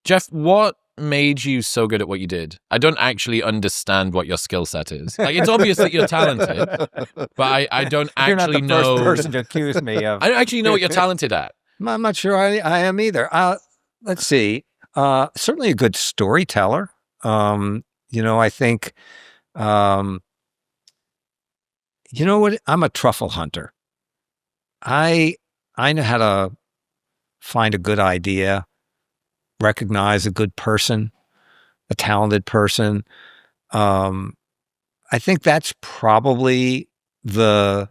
Jeff, what made you so good at what you did? I don't actually understand what your skill set is. Like, it's obvious that you're talented, but I don't actually know. You're not the first person to accuse me of. I don't actually know what you're talented at. I'm not sure I am either. Let's see. Certainly a good storyteller. I think, you know what? I'm a truffle hunter. I know how to find a good idea, recognize a good person, a talented person. I think that's probably the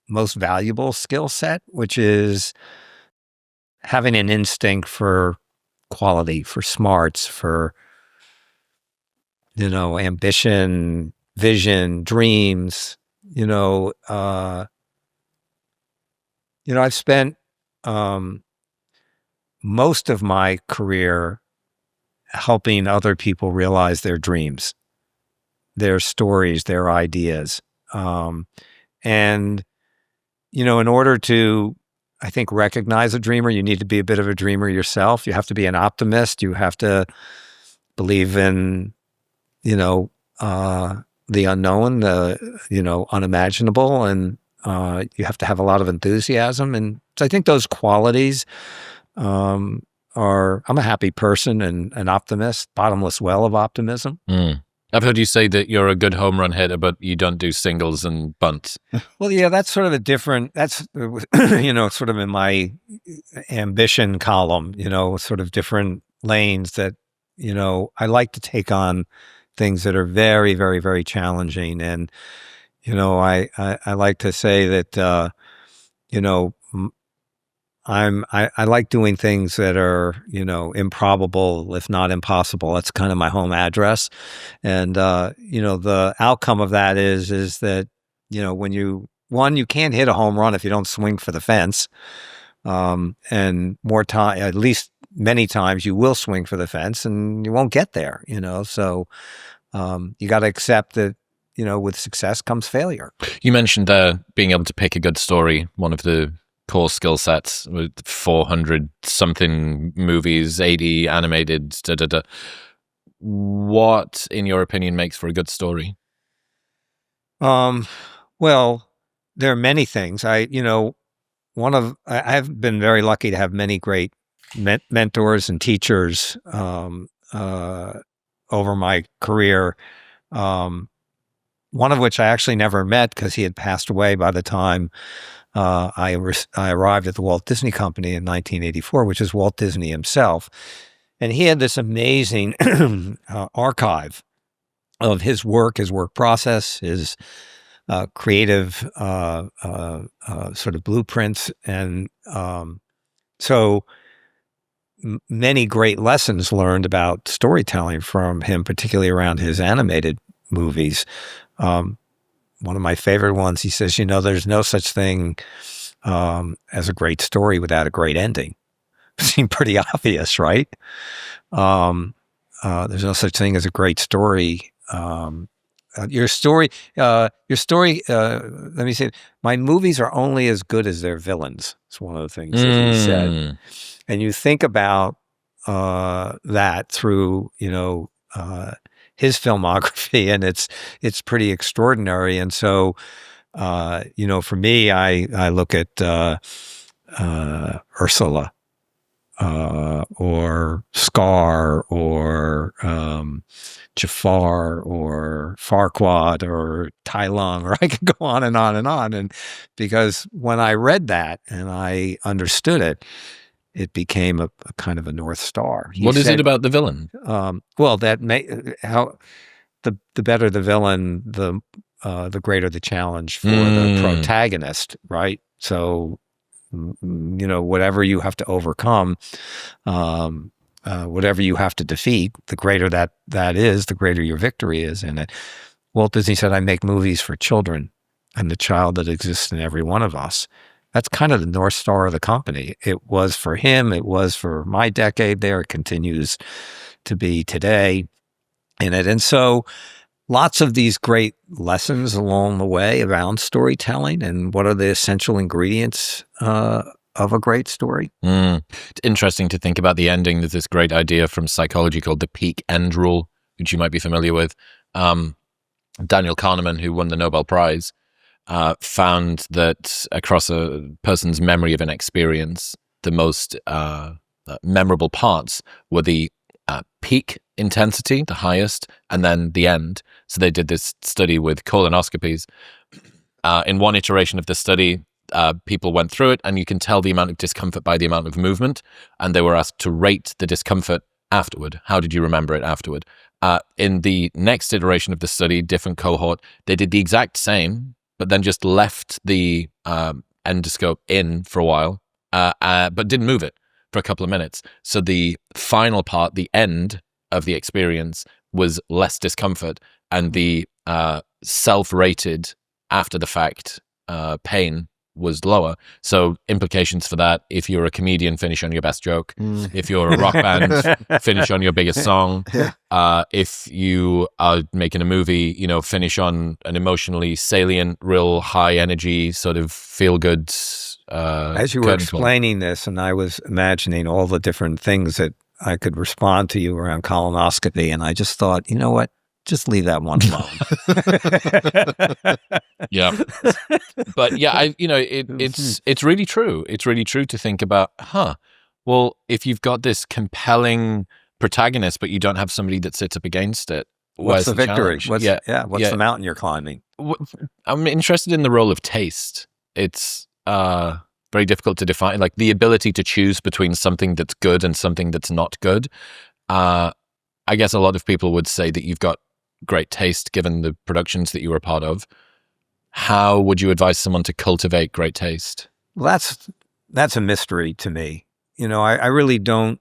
most valuable skill set, which is having an instinct for quality, for smarts, for, ambition, vision, dreams. I've spent most of my career helping other people realize their dreams, their stories, their ideas. And, in order to, I think, recognize a dreamer, you need to be a bit of a dreamer yourself. You have to be an optimist. You have to believe in, the unknown, the, unimaginable, and you have to have a lot of enthusiasm. And so I think those qualities I'm a happy person and an optimist, bottomless well of optimism. I've heard you say that you're a good home run hitter, but you don't do singles and bunts. Well, yeah, that's sort of that's, sort of in my ambition column, sort of different lanes that, I like to take on things that are very, very, very challenging. And, I like to say that, I like doing things that are, improbable, if not impossible. That's kind of my home address. And, the outcome of that is that, when you can't hit a home run if you don't swing for the fence. And more time, at least many times you will swing for the fence and you won't get there, so, you got to accept that, with success comes failure. You mentioned being able to pick a good story, one of the core skill sets with 400 something movies, 80 animated, What, in your opinion, makes for a good story? Well, there are many things. I've been very lucky to have many great mentors and teachers over my career. One of which I actually never met because he had passed away by the time I arrived at the Walt Disney Company in 1984, which is Walt Disney himself. And he had this amazing archive of his work process, his creative sort of blueprints. And so many great lessons learned about storytelling from him, particularly around his animated movies. One of my favorite ones, he says, there's no such thing as a great story without a great ending. It seemed pretty obvious, right? There's no such thing as a great story. Your story, let me say, my movies are only as good as their villains. It's one of the things that he said. And you think about that through, his filmography, and it's pretty extraordinary. And so, for me, I look at Ursula, or Scar, or Jafar, or Farquaad, or Tai Lung, or I could go on and on and on. And because when I read that and I understood it, it became a kind of a North Star. What is it about the villain? Well, the better the villain, the greater the challenge for the protagonist, right? So, whatever you have to overcome, whatever you have to defeat, the greater that is, the greater your victory is in it. Walt Disney said, "I make movies for children and the child that exists in every one of us." That's kind of the North Star of the company. It was for him. It was for my decade there. It continues to be today in it. And so lots of these great lessons along the way around storytelling and what are the essential ingredients of a great story. It's interesting to think about the ending. There's this great idea from psychology called the peak end rule, which you might be familiar with. Daniel Kahneman, who won the Nobel Prize, found that across a person's memory of an experience, the most memorable parts were the peak intensity, the highest, and then the end. So they did this study with colonoscopies. In one iteration of the study, people went through it, and you can tell the amount of discomfort by the amount of movement, and they were asked to rate the discomfort afterward. How did you remember it afterward? In the next iteration of the study, different cohort, they did the exact same, but then just left the endoscope in for a while, but didn't move it for a couple of minutes. So the final part, the end of the experience, was less discomfort, and the self-rated after the fact pain was lower. So implications for that: if you're a comedian, finish on your best joke. If you're a rock band, finish on your biggest song. If you are making a movie, finish on an emotionally salient, real high energy, sort of feel good. As you were explaining this, and I was imagining all the different things that I could respond to you around colonoscopy, and I just thought, you know what? Just leave that one alone. Yeah, but yeah, it's really true. It's really true to think about. Well, if you've got this compelling protagonist, but you don't have somebody that sits up against it, what's the victory? What's the mountain you're climbing? I'm interested in the role of taste. It's very difficult to define, like the ability to choose between something that's good and something that's not good. I guess a lot of people would say that you've got great taste given the productions that you were a part of. How would you advise someone to cultivate great taste? Well, that's a mystery to me. I really don't.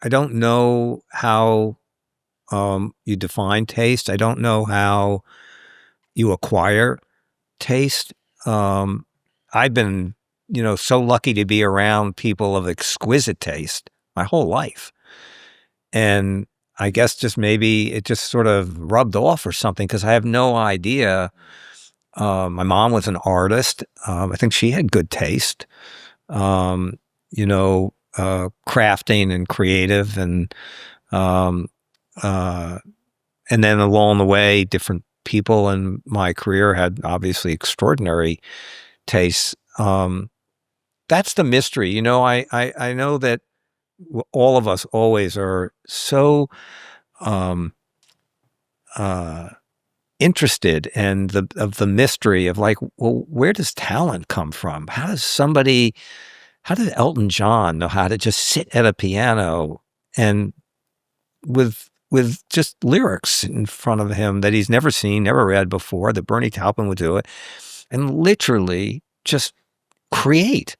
I don't know how you define taste. I don't know how you acquire taste. I've been, so lucky to be around people of exquisite taste my whole life. And I guess just maybe it just sort of rubbed off or something, because I have no idea. My mom was an artist. I think she had good taste, crafting and creative. And then along the way, different people in my career had obviously extraordinary tastes. That's the mystery. I know that all of us always are so interested in the mystery of, like, well, where does talent come from? How did Elton John know how to just sit at a piano and with just lyrics in front of him that he's never seen, never read before, that Bernie Taupin would do it, and literally just create?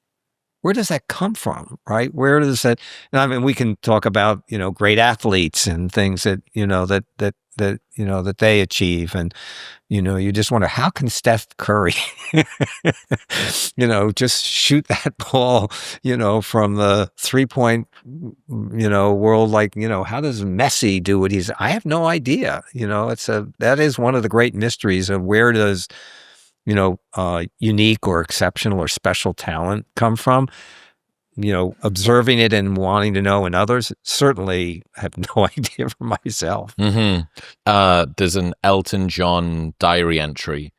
Where does that come from, right? Where does that? And I mean, we can talk about great athletes and things that that they achieve, and you just wonder, how can Steph Curry, just shoot that ball, from the 3-point, world, like, how does Messi do what I have no idea. That is one of the great mysteries of where does unique or exceptional or special talent come from. Observing it and wanting to know in others, certainly have no idea for myself. There's an Elton John diary entry,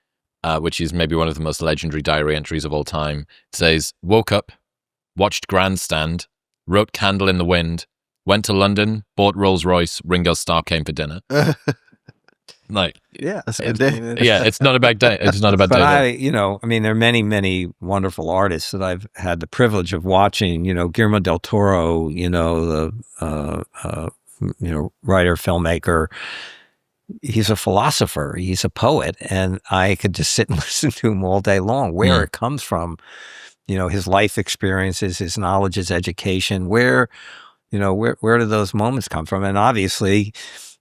which is maybe one of the most legendary diary entries of all time. It says, "Woke up, watched Grandstand, wrote Candle in the Wind, went to London, bought Rolls Royce, Ringo Starr came for dinner." Like, that's a good day. Yeah, it's not a bad day. It's not a bad day. But there are many, many wonderful artists that I've had the privilege of watching. Guillermo del Toro, the writer, filmmaker. He's a philosopher. He's a poet, and I could just sit and listen to him all day long. Where it comes from, his life experiences, his knowledge, his education. Where do those moments come from? And obviously,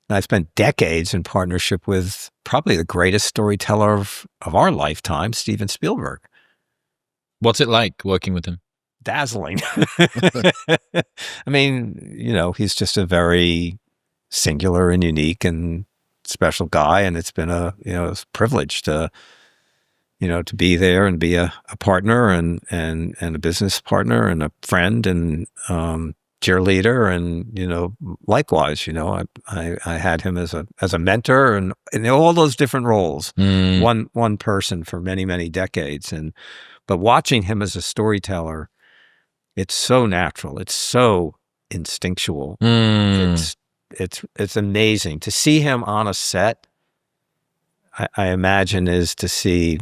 I've spent decades in partnership with probably the greatest storyteller of our lifetime, Steven Spielberg. What's it like working with him? Dazzling. I mean, he's just a very singular and unique and special guy, and it's been a privilege to to be there and be a partner and a business partner and a friend and cheerleader, and likewise, I had him as a mentor and all those different roles. One person for many decades, but watching him as a storyteller, it's so natural, it's so instinctual. It's amazing to see him on a set. I imagine is to see,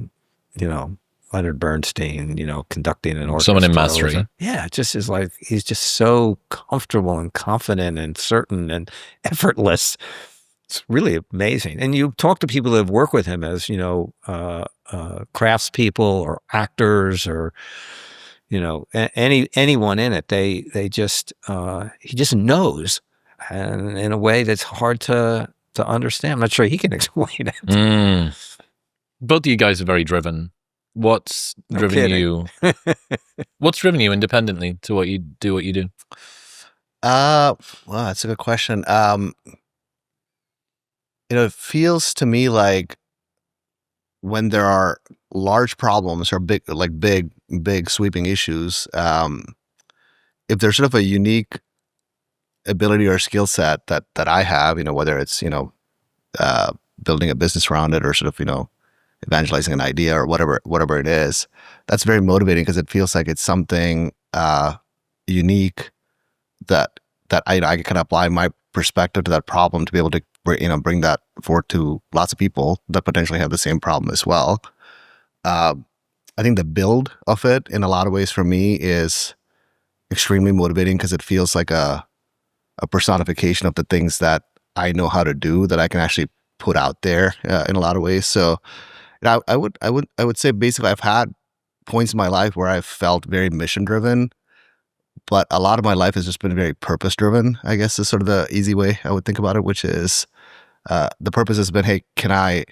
Leonard Bernstein, conducting an orchestra. Someone in mastery. Yeah, it just is like he's just so comfortable and confident and certain and effortless. It's really amazing. And you talk to people that have worked with him as, craftspeople or actors or, anyone in it. They just he just knows, and in a way that's hard to understand. I'm not sure he can explain it. Both of you guys are very driven. What's driven you? What's driven you independently to what you do? Well, that's a good question. It feels to me like when there are large problems or big sweeping issues, if there's sort of a unique ability or skill set that I have, whether it's building a business around it or sort of evangelizing an idea or whatever it is, that's very motivating because it feels like it's something unique that I can apply my perspective to that problem to be able to bring that forth to lots of people that potentially have the same problem as well. I think the build of it in a lot of ways for me is extremely motivating because it feels like a personification of the things that I know how to do that I can actually put out there in a lot of ways. So I would say basically I've had points in my life where I've felt very mission driven, but a lot of my life has just been very purpose driven, I guess is sort of the easy way I would think about it, which is the purpose has been, hey, can I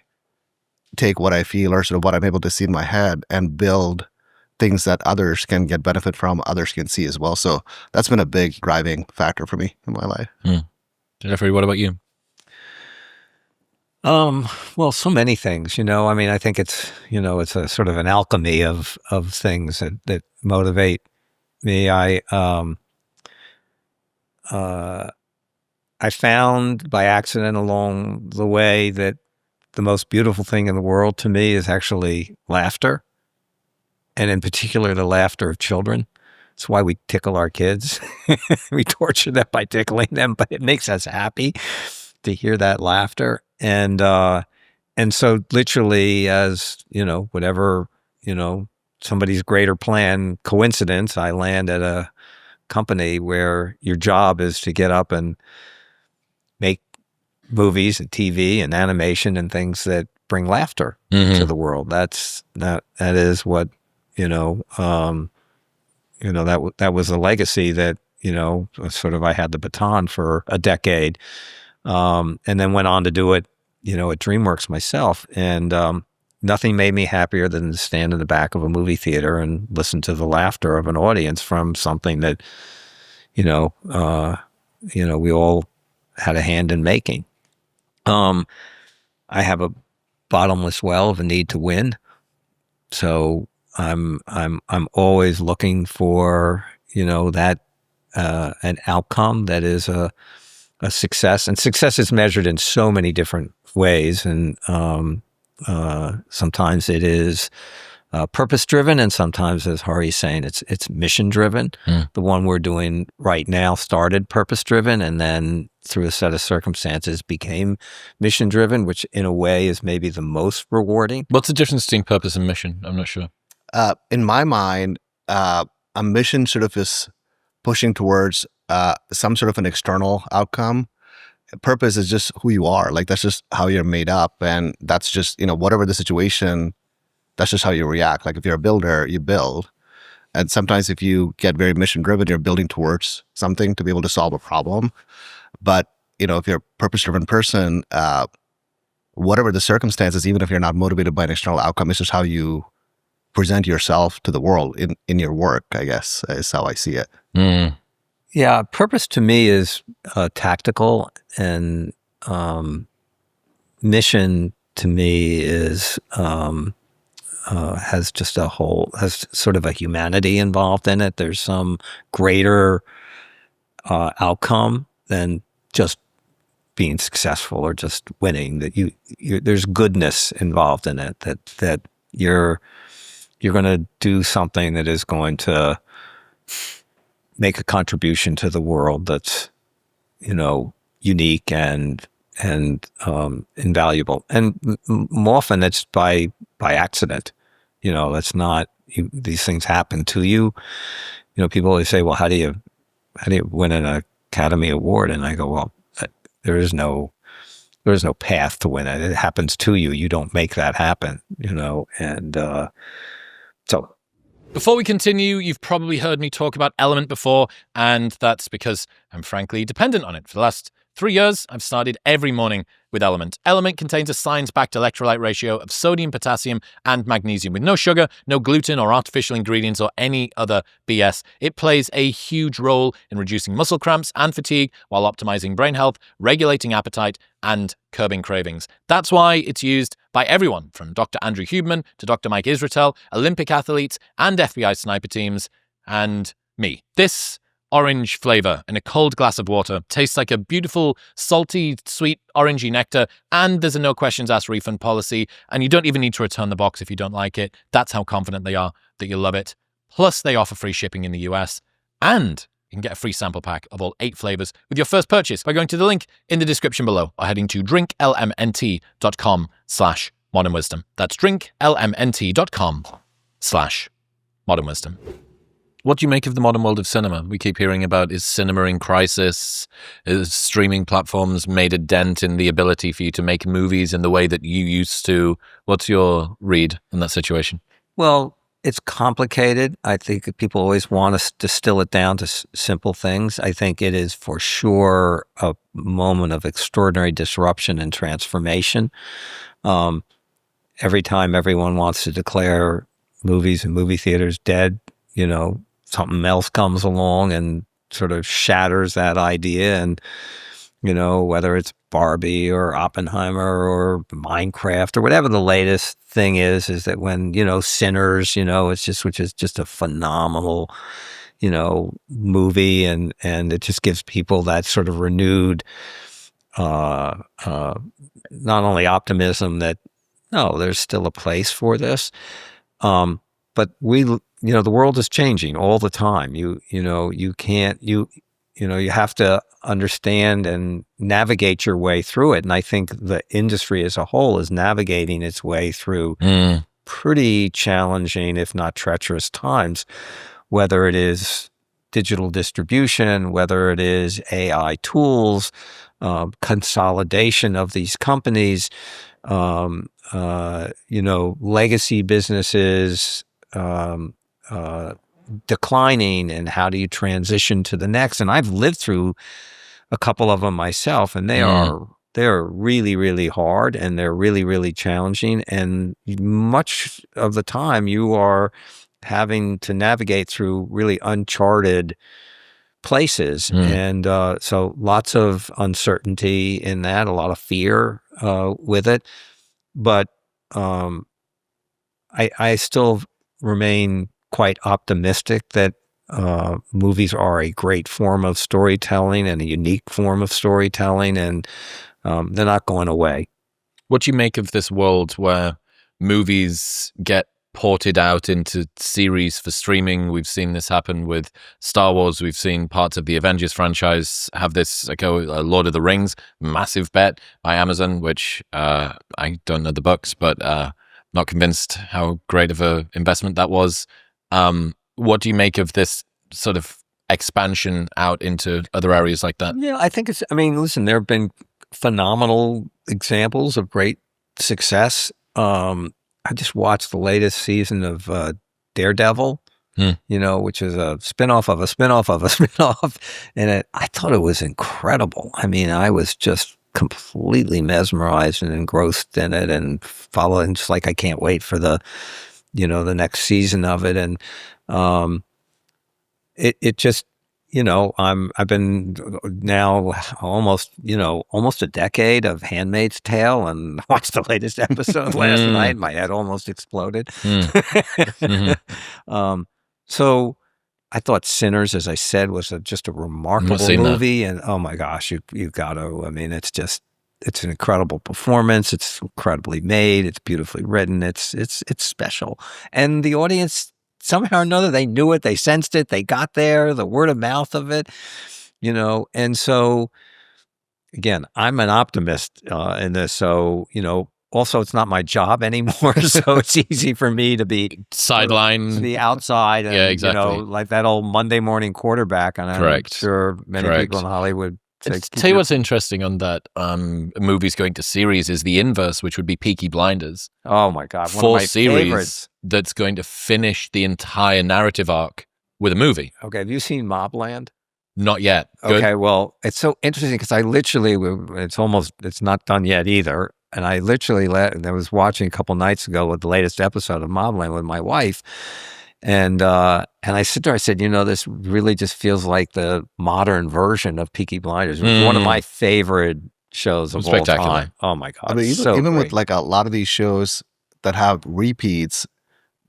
take what I feel or sort of what I'm able to see in my head and build things that others can get benefit from, others can see as well. So that's been a big driving factor for me in my life. Jeffrey, what about you? Well, so many things, I think it's, it's a sort of an alchemy of things that motivate me. I found by accident along the way that the most beautiful thing in the world to me is actually laughter, and in particular, the laughter of children. It's why we tickle our kids. We torture them by tickling them, but it makes us happy to hear that laughter. And so literally as, whatever, somebody's greater plan, coincidence, I land at a company where your job is to get up and make movies and TV and animation and things that bring laughter to the world. That is what, that was a legacy that, sort of I had the baton for a decade. And then went on to do it, at DreamWorks myself. And nothing made me happier than to stand in the back of a movie theater and listen to the laughter of an audience from something that, we all had a hand in making. I have a bottomless well of a need to win. So I'm always looking for, that an outcome that is a success, and success is measured in so many different ways. And sometimes it is purpose driven, and sometimes, as Hari's saying, it's mission driven. The one we're doing right now started purpose driven, and then through a set of circumstances became mission driven, which in a way is maybe the most rewarding. What's the difference between purpose and mission? I'm not sure. In my mind, a mission sort of is pushing towards some sort of an external outcome. Purpose is just who you are. Like that's just how you're made up. And that's just, whatever the situation, that's just how you react. Like if you're a builder, you build. And sometimes if you get very mission driven, you're building towards something to be able to solve a problem. But, if you're a purpose driven person, whatever the circumstances, even if you're not motivated by an external outcome, it's just how you present yourself to the world in your work, I guess, is how I see it. Yeah, purpose to me is tactical, and mission to me is has sort of a humanity involved in it. There's some greater outcome than just being successful or just winning. That there's goodness involved in it. That you're going to do something that is going to make a contribution to the world that's, unique and invaluable. And often it's by accident. That's not, these things happen to you. People always say, well, how do you win an Academy Award? And I go, well, there is no path to win it. It happens to you. You don't make that happen, and so. Before we continue, you've probably heard me talk about Element before, and that's because I'm frankly dependent on it. For the last 3 years, I've started every morning with Element. Element contains a science-backed electrolyte ratio of sodium, potassium, and magnesium with no sugar, no gluten or artificial ingredients or any other BS. It plays a huge role in reducing muscle cramps and fatigue while optimizing brain health, regulating appetite, and curbing cravings. That's why it's used by everyone from Dr. Andrew Huberman to Dr. Mike Israetel, Olympic athletes and FBI sniper teams, and me. This orange flavor in a cold glass of water tastes like a beautiful, salty, sweet, orangey nectar, and there's a no questions asked refund policy, and you don't even need to return the box if you don't like it. That's how confident they are that you'll love it. Plus, they offer free shipping in the US, and you can get a free sample pack of all 8 flavors with your first purchase by going to the link in the description below or heading to drinklmnt.com/modernwisdom. That's drinklmnt.com/modernwisdom. What do you make of the modern world of cinema? We keep hearing about, is cinema in crisis? Is streaming platforms made a dent in the ability for you to make movies in the way that you used to? What's your read on that situation? Well, it's complicated. I think people always want us to distill it down to simple things. I think it is for sure a moment of extraordinary disruption and transformation. Every time everyone wants to declare movies and movie theaters dead, something else comes along and sort of shatters that idea. And, whether it's Barbie or Oppenheimer or Minecraft or whatever the latest thing is that when, Sinners, which is just a phenomenal, movie and it just gives people that sort of renewed, not only optimism that, no, there's still a place for this. But the world is changing all the time. You have to understand and navigate your way through it. And I think the industry as a whole is navigating its way through pretty challenging, if not treacherous times, whether it is digital distribution, whether it is AI tools, consolidation of these companies, legacy businesses, declining, and how do you transition to the next? And I've lived through a couple of them myself, and they're really, really hard, and they're really, really challenging. And much of the time you are having to navigate through really uncharted places. And so lots of uncertainty in that, a lot of fear with it. But I still remain quite optimistic that movies are a great form of storytelling and a unique form of storytelling, and they're not going away. What do you make of this world where movies get ported out into series for streaming? We've seen this happen with Star Wars. We've seen parts of the Avengers franchise have this, like Lord of the Rings, massive bet by Amazon, which I don't know the books, but not convinced how great of an investment that was. What do you make of this sort of expansion out into other areas like that? Yeah, I think listen, there have been phenomenal examples of great success. I just watched the latest season of Daredevil, which is a spinoff of a spinoff of a spinoff. And I thought it was incredible. I was just completely mesmerized and engrossed in it and following, just like I can't wait for the next season of it. And it just, I've been now almost a decade of Handmaid's Tale, and watched the latest episode last night. My head almost exploded. So I thought Sinners, as I said, was just a remarkable movie, and oh my gosh, you got to. I mean, it's an incredible performance. It's incredibly made. It's beautifully written. It's special, and the audience, somehow or another, they knew it, they sensed it, they got there, the word of mouth of it, and so, again, I'm an optimist in this, so, also it's not my job anymore, so it's easy for me to be sidelined, to be outside, and, yeah, exactly. Like that old Monday morning quarterback, and I'm sure many people in Hollywood. Tell you what's interesting on that movies going to series is the inverse, which would be Peaky Blinders. Oh my God, one 4 of my series favorites. That's going to finish the entire narrative arc with a movie. Okay, have you seen Mobland? Not yet. Good. Okay, well, it's so interesting because I literally, it's not done yet either. And I literally I was watching a couple nights ago with the latest episode of Mobland with my wife. And I sit there, I said, this really just feels like the modern version of Peaky Blinders. It's one of my favorite shows of all time. Oh my God. I mean, even with like a lot of these shows that have repeats,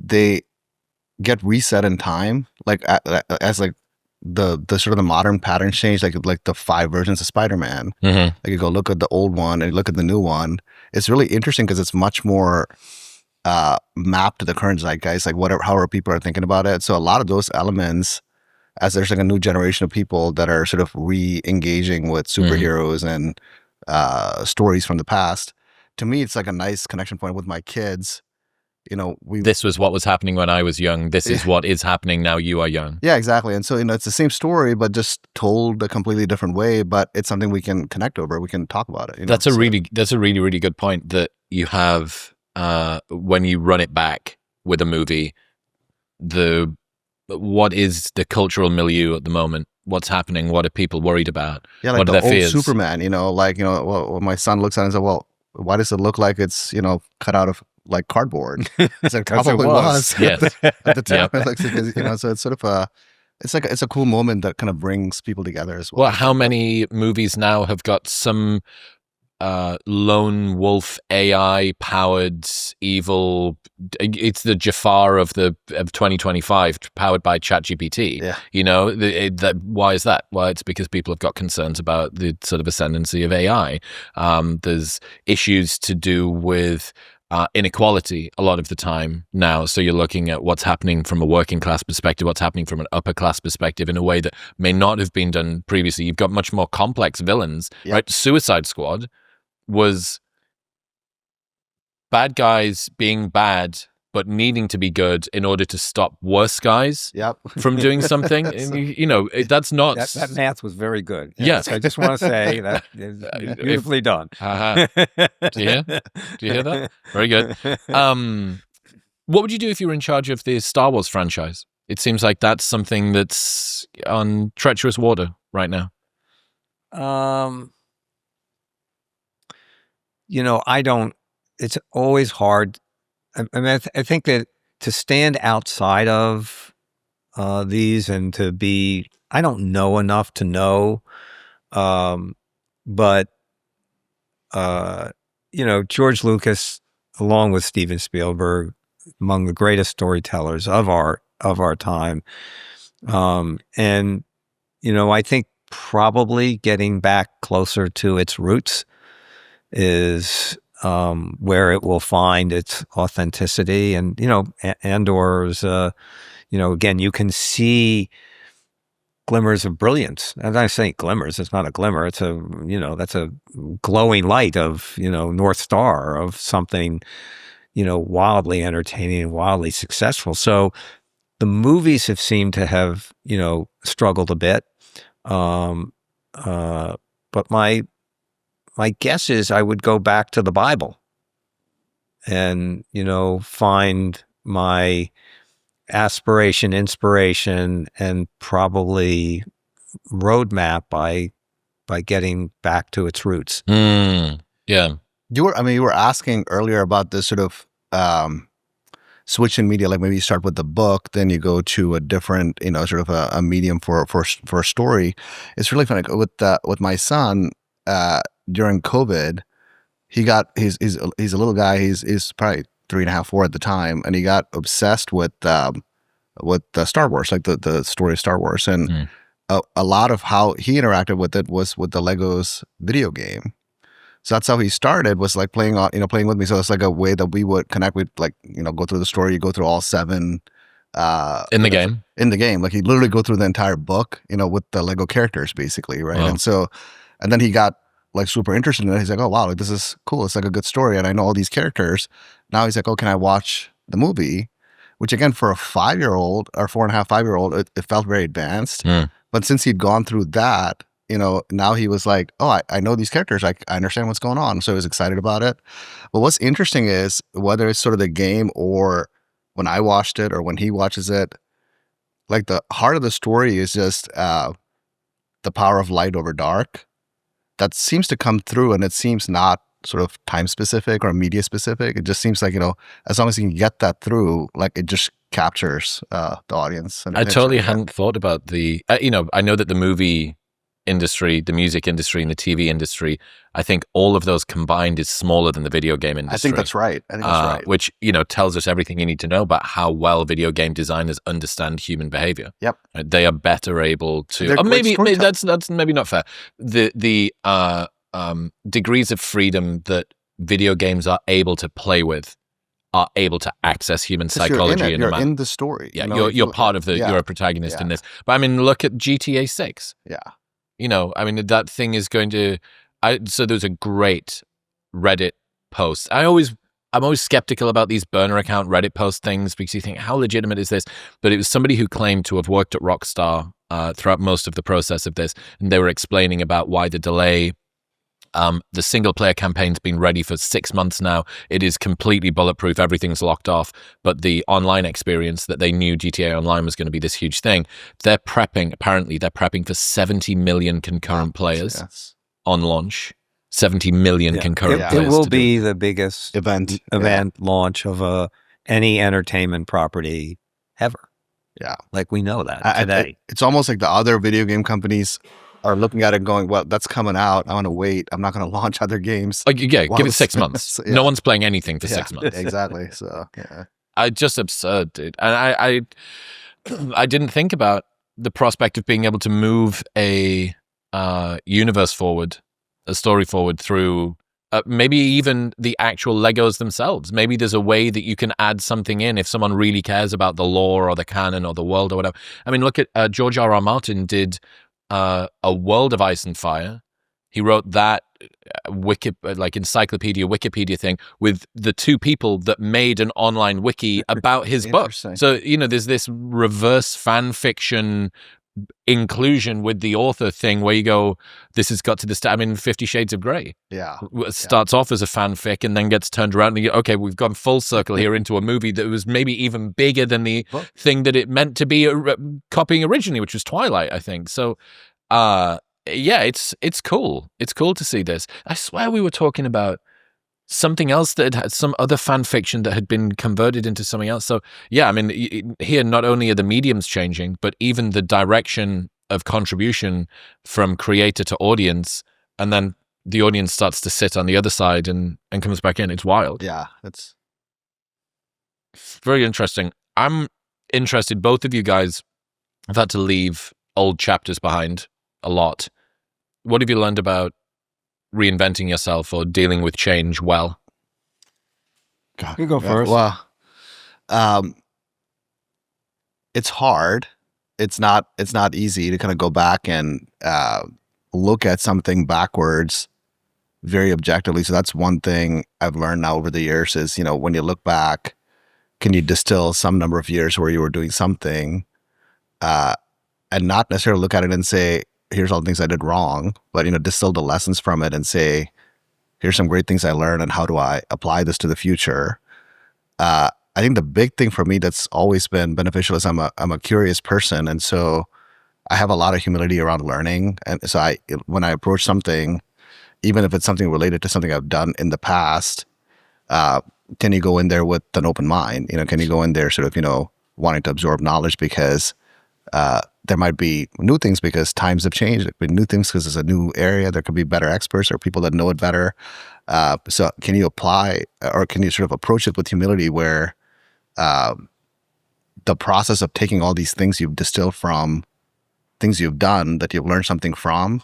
they get reset in time, like as like the sort of the modern patterns change, like the 5 versions of Spider-Man. Like you go look at the old one and look at the new one. It's really interesting because it's much more mapped to the current zeitgeist, like however people are thinking about it. So a lot of those elements, as there's like a new generation of people that are sort of re-engaging with superheroes and stories from the past, to me, it's like a nice connection point with my kids. This was what was happening when I was young. This is what is happening now you are young. Yeah, exactly. And so, it's the same story, but just told a completely different way, but it's something we can connect over. We can talk about it. That's a really, really good point that you have when you run it back with a movie. What is the cultural milieu at the moment? What's happening? What are people worried about? Yeah, like what the are their old fears? Superman, well, my son looks at it and says, well, why does it look like it's, cut out of like cardboard? It's like, probably was. Yes. At the time. Like, so it's sort of it's a cool moment that kind of brings people together as well. Well, how many movies now have got some lone wolf AI powered evil? It's the Jafar of 2025, powered by ChatGPT. Yeah. Why is that? Well, it's because people have got concerns about the sort of ascendancy of AI. There's issues to do with inequality a lot of the time now. So you're looking at what's happening from a working class perspective, what's happening from an upper class perspective in a way that may not have been done previously. You've got much more complex villains, right? Suicide Squad was bad guys being bad but needing to be good in order to stop worse guys from doing something. That's not... That math was very good. Yes. I just want to say that is beautifully done. Do you hear that? Very good. What would you do if you were in charge of the Star Wars franchise? It seems like that's something that's on treacherous water right now. It's always hard. I mean, I think that to stand outside of these and to be, I don't know enough to know, but George Lucas, along with Steven Spielberg, among the greatest storytellers of our time, and I think probably getting back closer to its roots is where it will find its authenticity. And Andor's again, you can see glimmers of brilliance. And I'm saying glimmers, it's not a glimmer, it's that's a glowing light of North Star of something wildly entertaining and wildly successful. So the movies have seemed to have struggled a bit, but my guess is I would go back to the Bible and, find my aspiration, inspiration, and probably roadmap by getting back to its roots. Yeah. You were asking earlier about this sort of switch in media, like maybe you start with the book, then you go to a different, sort of a medium for a story. It's really fun. With my son, during COVID, he's a little guy. He's probably 3.5, 4 at the time, and he got obsessed with Star Wars, like the story of Star Wars, and a lot of how he interacted with it was with the Legos video game. So that's how he started, was like playing with me. So it's like a way that we would connect with, like, go through the story. You go through all 7 in the game. In the game, like, he'd literally go through the entire book, with the Lego characters, basically, right? Wow. And then he got like super interested in it. He's like, oh wow, like, this is cool. It's like a good story, and I know all these characters. Now he's like, oh, can I watch the movie? Which, again, for a 5-year-old or 4.5, 5-year-old, it felt very advanced. But since he'd gone through that, now he was like, oh, I know these characters. I understand what's going on. So he was excited about it. But what's interesting is, whether it's sort of the game or when I watched it or when he watches it, like, the heart of the story is just the power of light over dark. That seems to come through, and it seems not sort of time specific or media specific. It just seems like, as long as you can get that through, like, it just captures the audience. And I totally hadn't thought about the, I know that the movie industry, the music industry, and the TV industry, I think all of those combined is smaller than the video game industry. I think that's right. Which, tells us everything you need to know about how well video game designers understand human behavior. Yep. They are better able to, or maybe that's maybe not fair. The degrees of freedom that video games are able to play with are able to access human psychology. You're in the story. Yeah, you're part of the, you're a protagonist in this. But I mean, look at GTA 6. Yeah. That thing is going to, so there's a great Reddit post. I'm always skeptical about these burner account Reddit post things, because you think, how legitimate is this? But it was somebody who claimed to have worked at Rockstar throughout most of the process of this. And they were explaining about why the delay. The single player campaign's been ready for 6 months now. It is completely bulletproof. Everything's locked off. But the online experience, that they knew GTA Online was going to be this huge thing. Apparently they're prepping for 70 million concurrent players on launch. 70 million concurrent players. It will be the biggest event launch of any entertainment property ever. Yeah. Like, we know that today. It's almost like the other video game companies are looking at it going, well, that's coming out. I want to wait. I'm not going to launch other games. Give it 6 months. No one's playing anything for 6 months. Exactly. So, yeah. Just absurd, dude. And I didn't think about the prospect of being able to move a universe forward, a story forward through maybe even the actual Legos themselves. Maybe there's a way that you can add something in if someone really cares about the lore or the canon or the world or whatever. I mean, look at George R.R. Martin did A World of Ice and Fire. He wrote that encyclopedia Wikipedia thing with the 2 people that made an online wiki about his book. So, there's this reverse fan fiction inclusion with the author thing where you go, this has got to this. 50 Shades of Grey. Yeah. Starts off as a fanfic and then gets turned around and you go, okay, we've gone full circle here into a movie that was maybe even bigger than the thing that it meant to be copying originally, which was Twilight, I think. So, it's cool. It's cool to see this. I swear we were talking about something else that had some other fan fiction that had been converted into something else. So, yeah, here not only are the mediums changing, but even the direction of contribution from creator to audience, and then the audience starts to sit on the other side and comes back in. It's wild. Yeah, it's very interesting. I'm interested. Both of you guys have had to leave old chapters behind a lot. What have you learned about reinventing yourself or dealing with change well? You go first. Well, it's hard. It's not easy to kind of go back and look at something backwards very objectively. So that's one thing I've learned now over the years is, when you look back, can you distill some number of years where you were doing something and not necessarily look at it and say, here's all the things I did wrong, but, distill the lessons from it and say, here's some great things I learned and how do I apply this to the future? I think the big thing for me that's always been beneficial is I'm a curious person. And so I have a lot of humility around learning. And so when I approach something, even if it's something related to something I've done in the past, can you go in there with an open mind? Can you go in there sort of, wanting to absorb knowledge because there might be new things because times have changed. There could be new things because it's a new area. There could be better experts or people that know it better. So can you apply or can you sort of approach it with humility where the process of taking all these things you've distilled from things you've done that you've learned something from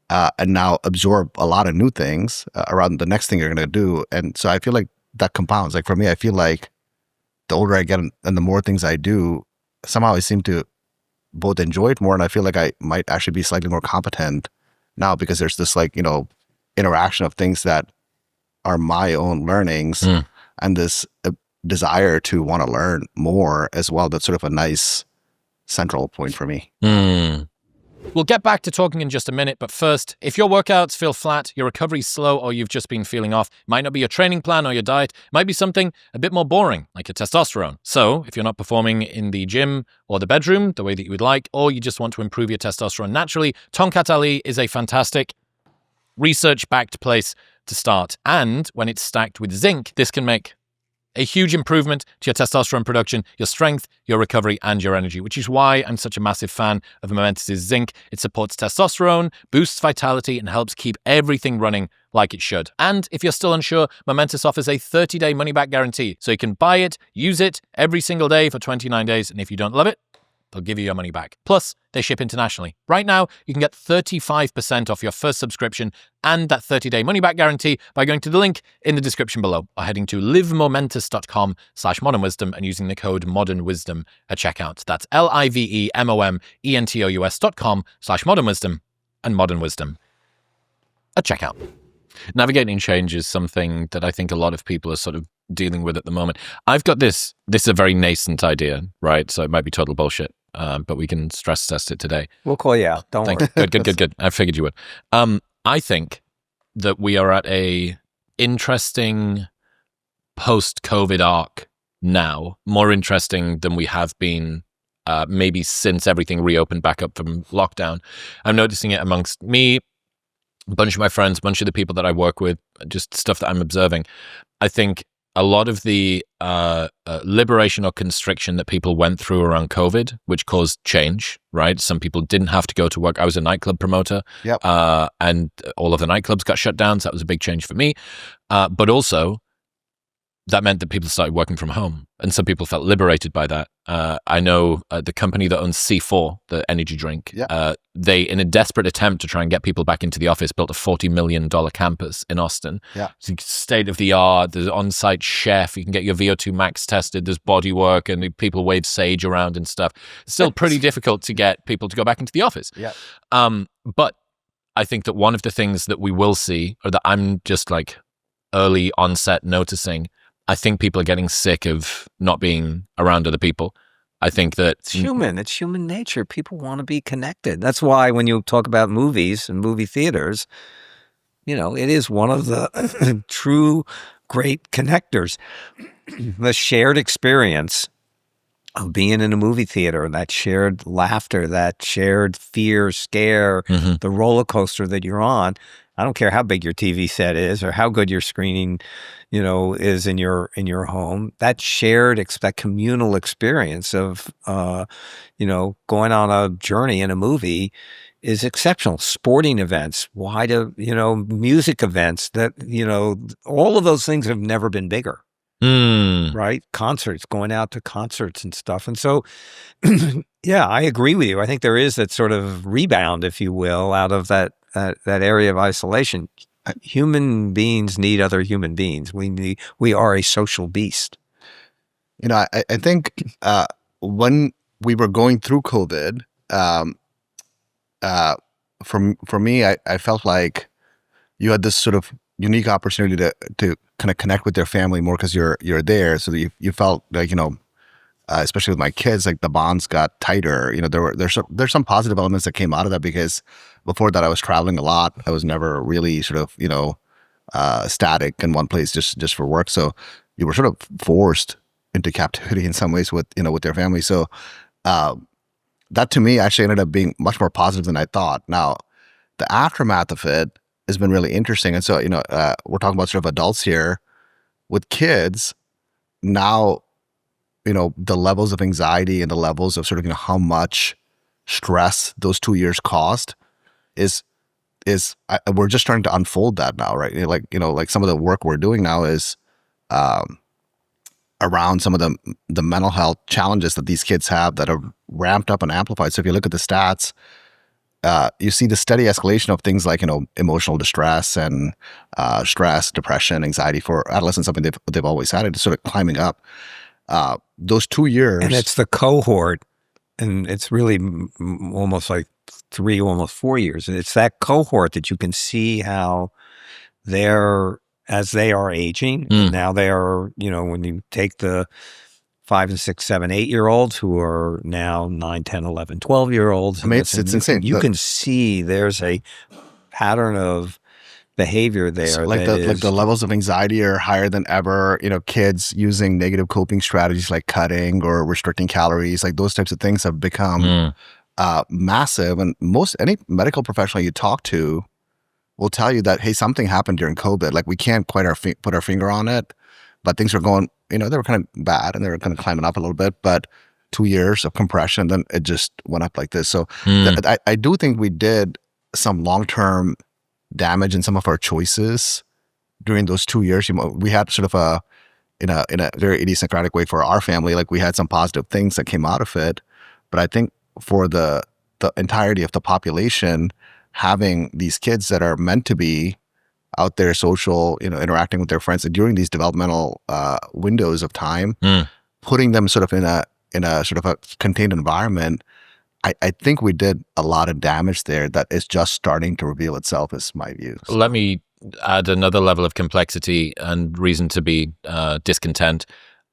and now absorb a lot of new things around the next thing you're going to do. And so I feel like that compounds. Like for me, I feel like the older I get and the more things I do, somehow I seem to both enjoy it more, and I feel like I might actually be slightly more competent now because there's this interaction of things that are my own learnings and this desire to want to learn more as well. That's sort of a nice central point for me. We'll get back to talking in just a minute, but first, if your workouts feel flat, your recovery's slow, or you've just been feeling off, it might not be your training plan or your diet, it might be something a bit more boring, like your testosterone. So, if you're not performing in the gym or the bedroom the way that you would like, or you just want to improve your testosterone naturally, Tongkat Ali is a fantastic research-backed place to start. And when it's stacked with zinc, this can make a huge improvement to your testosterone production, your strength, your recovery, and your energy, which is why I'm such a massive fan of Momentous' zinc. It supports testosterone, boosts vitality, and helps keep everything running like it should. And if you're still unsure, Momentous offers a 30-day money-back guarantee. So you can buy it, use it every single day for 29 days, and if you don't love it, they'll give you your money back. Plus, they ship internationally. Right now, you can get 35% off your first subscription and that 30-day money-back guarantee by going to the link in the description below or heading to livemomentous.com/modernwisdom and using the code modernwisdom at checkout. That's livemomentos.com/modernwisdom and modernwisdom at checkout. Navigating change is something that I think a lot of people are sort of dealing with at the moment. I've got this is a very nascent idea, right? So it might be total bullshit, but we can stress test it today. We'll call you out. Don't worry. Good. I figured you would. I think that we are at a interesting post-COVID arc now, more interesting than we have been maybe since everything reopened back up from lockdown. I'm noticing it amongst me, a bunch of my friends, a bunch of the people that I work with, just stuff that I'm observing. I think a lot of the liberation or constriction that people went through around COVID, which caused change, right? Some people didn't have to go to work. I was a nightclub promoter, and all of the nightclubs got shut down, so that was a big change for me. But also, that meant that people started working from home, and some people felt liberated by that. I know the company that owns C4, the energy drink, they, in a desperate attempt to try and get people back into the office, built a $40 million campus in Austin. It's state of the art. There's an on-site chef. You can get your VO2 max tested. There's body work, and people wave sage around and stuff. It's still pretty difficult to get people to go back into the office. But I think that one of the things that we will see, or that I'm just like early onset noticing, I think people are getting sick of not being around other people. I think that it's human. It's human nature. People want to be connected. That's why when you talk about movies and movie theaters, it is one of the true great connectors. The shared experience of being in a movie theater, that shared laughter, that shared fear, scare, the roller coaster that you're on. I don't care how big your TV set is or how good your screening, is in your home. That shared, that communal experience of, going on a journey in a movie is exceptional. Sporting events, music events, that, all of those things have never been bigger. Right? Concerts, going out to concerts and stuff. And so, yeah, I agree with you. I think there is that sort of rebound, if you will, out of that area of isolation. Human beings need other human beings. We are a social beast. I think when we were going through COVID, for me, I felt like you had this sort of unique opportunity to kind of connect with their family more because you're there. So that you felt like, especially with my kids, like the bonds got tighter. There's some positive elements that came out of that because before that I was traveling a lot. I was never really sort of, static in one place just for work. So you were sort of forced into captivity in some ways with their family. So that to me actually ended up being much more positive than I thought. Now, the aftermath of it has been really interesting. And so, we're talking about sort of adults here. with kids now, the levels of anxiety and the levels of sort of how much stress those 2 years caused we're just starting to unfold that now, right? Like some of the work we're doing now is around some of the mental health challenges that these kids have that are ramped up and amplified. So if you look at the stats, you see the steady escalation of things like emotional distress and stress, depression, anxiety for adolescents, something they've always had. It's sort of climbing up. Those 2 years, and it's the cohort, and it's really almost like 3, almost 4 years, and it's that cohort that you can see how as they are aging. And now they are, when you take the 5 and 6, 7, 8-year-olds who are now 9, 10, 11, 12-year-olds. I mean, it's insane. You can see there's a pattern of behavior there. So like the levels of anxiety are higher than ever. Kids using negative coping strategies like cutting or restricting calories, like those types of things have become massive. And any medical professional you talk to will tell you that, hey, something happened during COVID. Like we can't quite put our finger on it, but things are going, they were kind of bad and they were kind of climbing up a little bit, but 2 years of compression, then it just went up like this. So I do think we did some long-term damage in some of our choices during those 2 years. We had sort of in a very idiosyncratic way for our family, like we had some positive things that came out of it. But I think for the entirety of the population, having these kids that are meant to be out there social, interacting with their friends during these developmental windows of time, putting them sort of in a sort of a contained environment, I think we did a lot of damage there that is just starting to reveal itself, is my view. So. Let me add another level of complexity and reason to be discontent.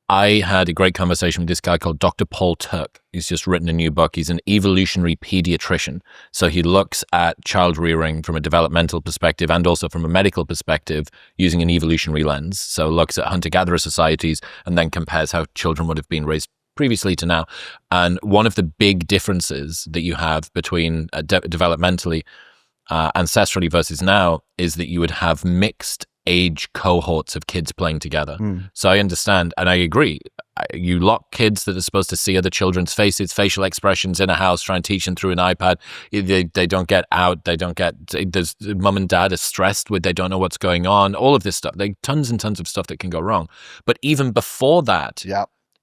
I had a great conversation with this guy called Dr. Paul Turk. He's just written a new book. He's an evolutionary pediatrician. So he looks at child rearing from a developmental perspective and also from a medical perspective using an evolutionary lens. So looks at hunter-gatherer societies and then compares how children would have been raised previously to now. And one of the big differences that you have between developmentally, ancestrally versus now is that you would have mixed age cohorts of kids playing together. So I understand and I agree. You lock kids that are supposed to see other children's faces, facial expressions in a house, try and teach them through an iPad. They don't get out. There's mum and dad are stressed with, they don't know what's going on. All of this stuff. Tons and tons of stuff that can go wrong. But even before that,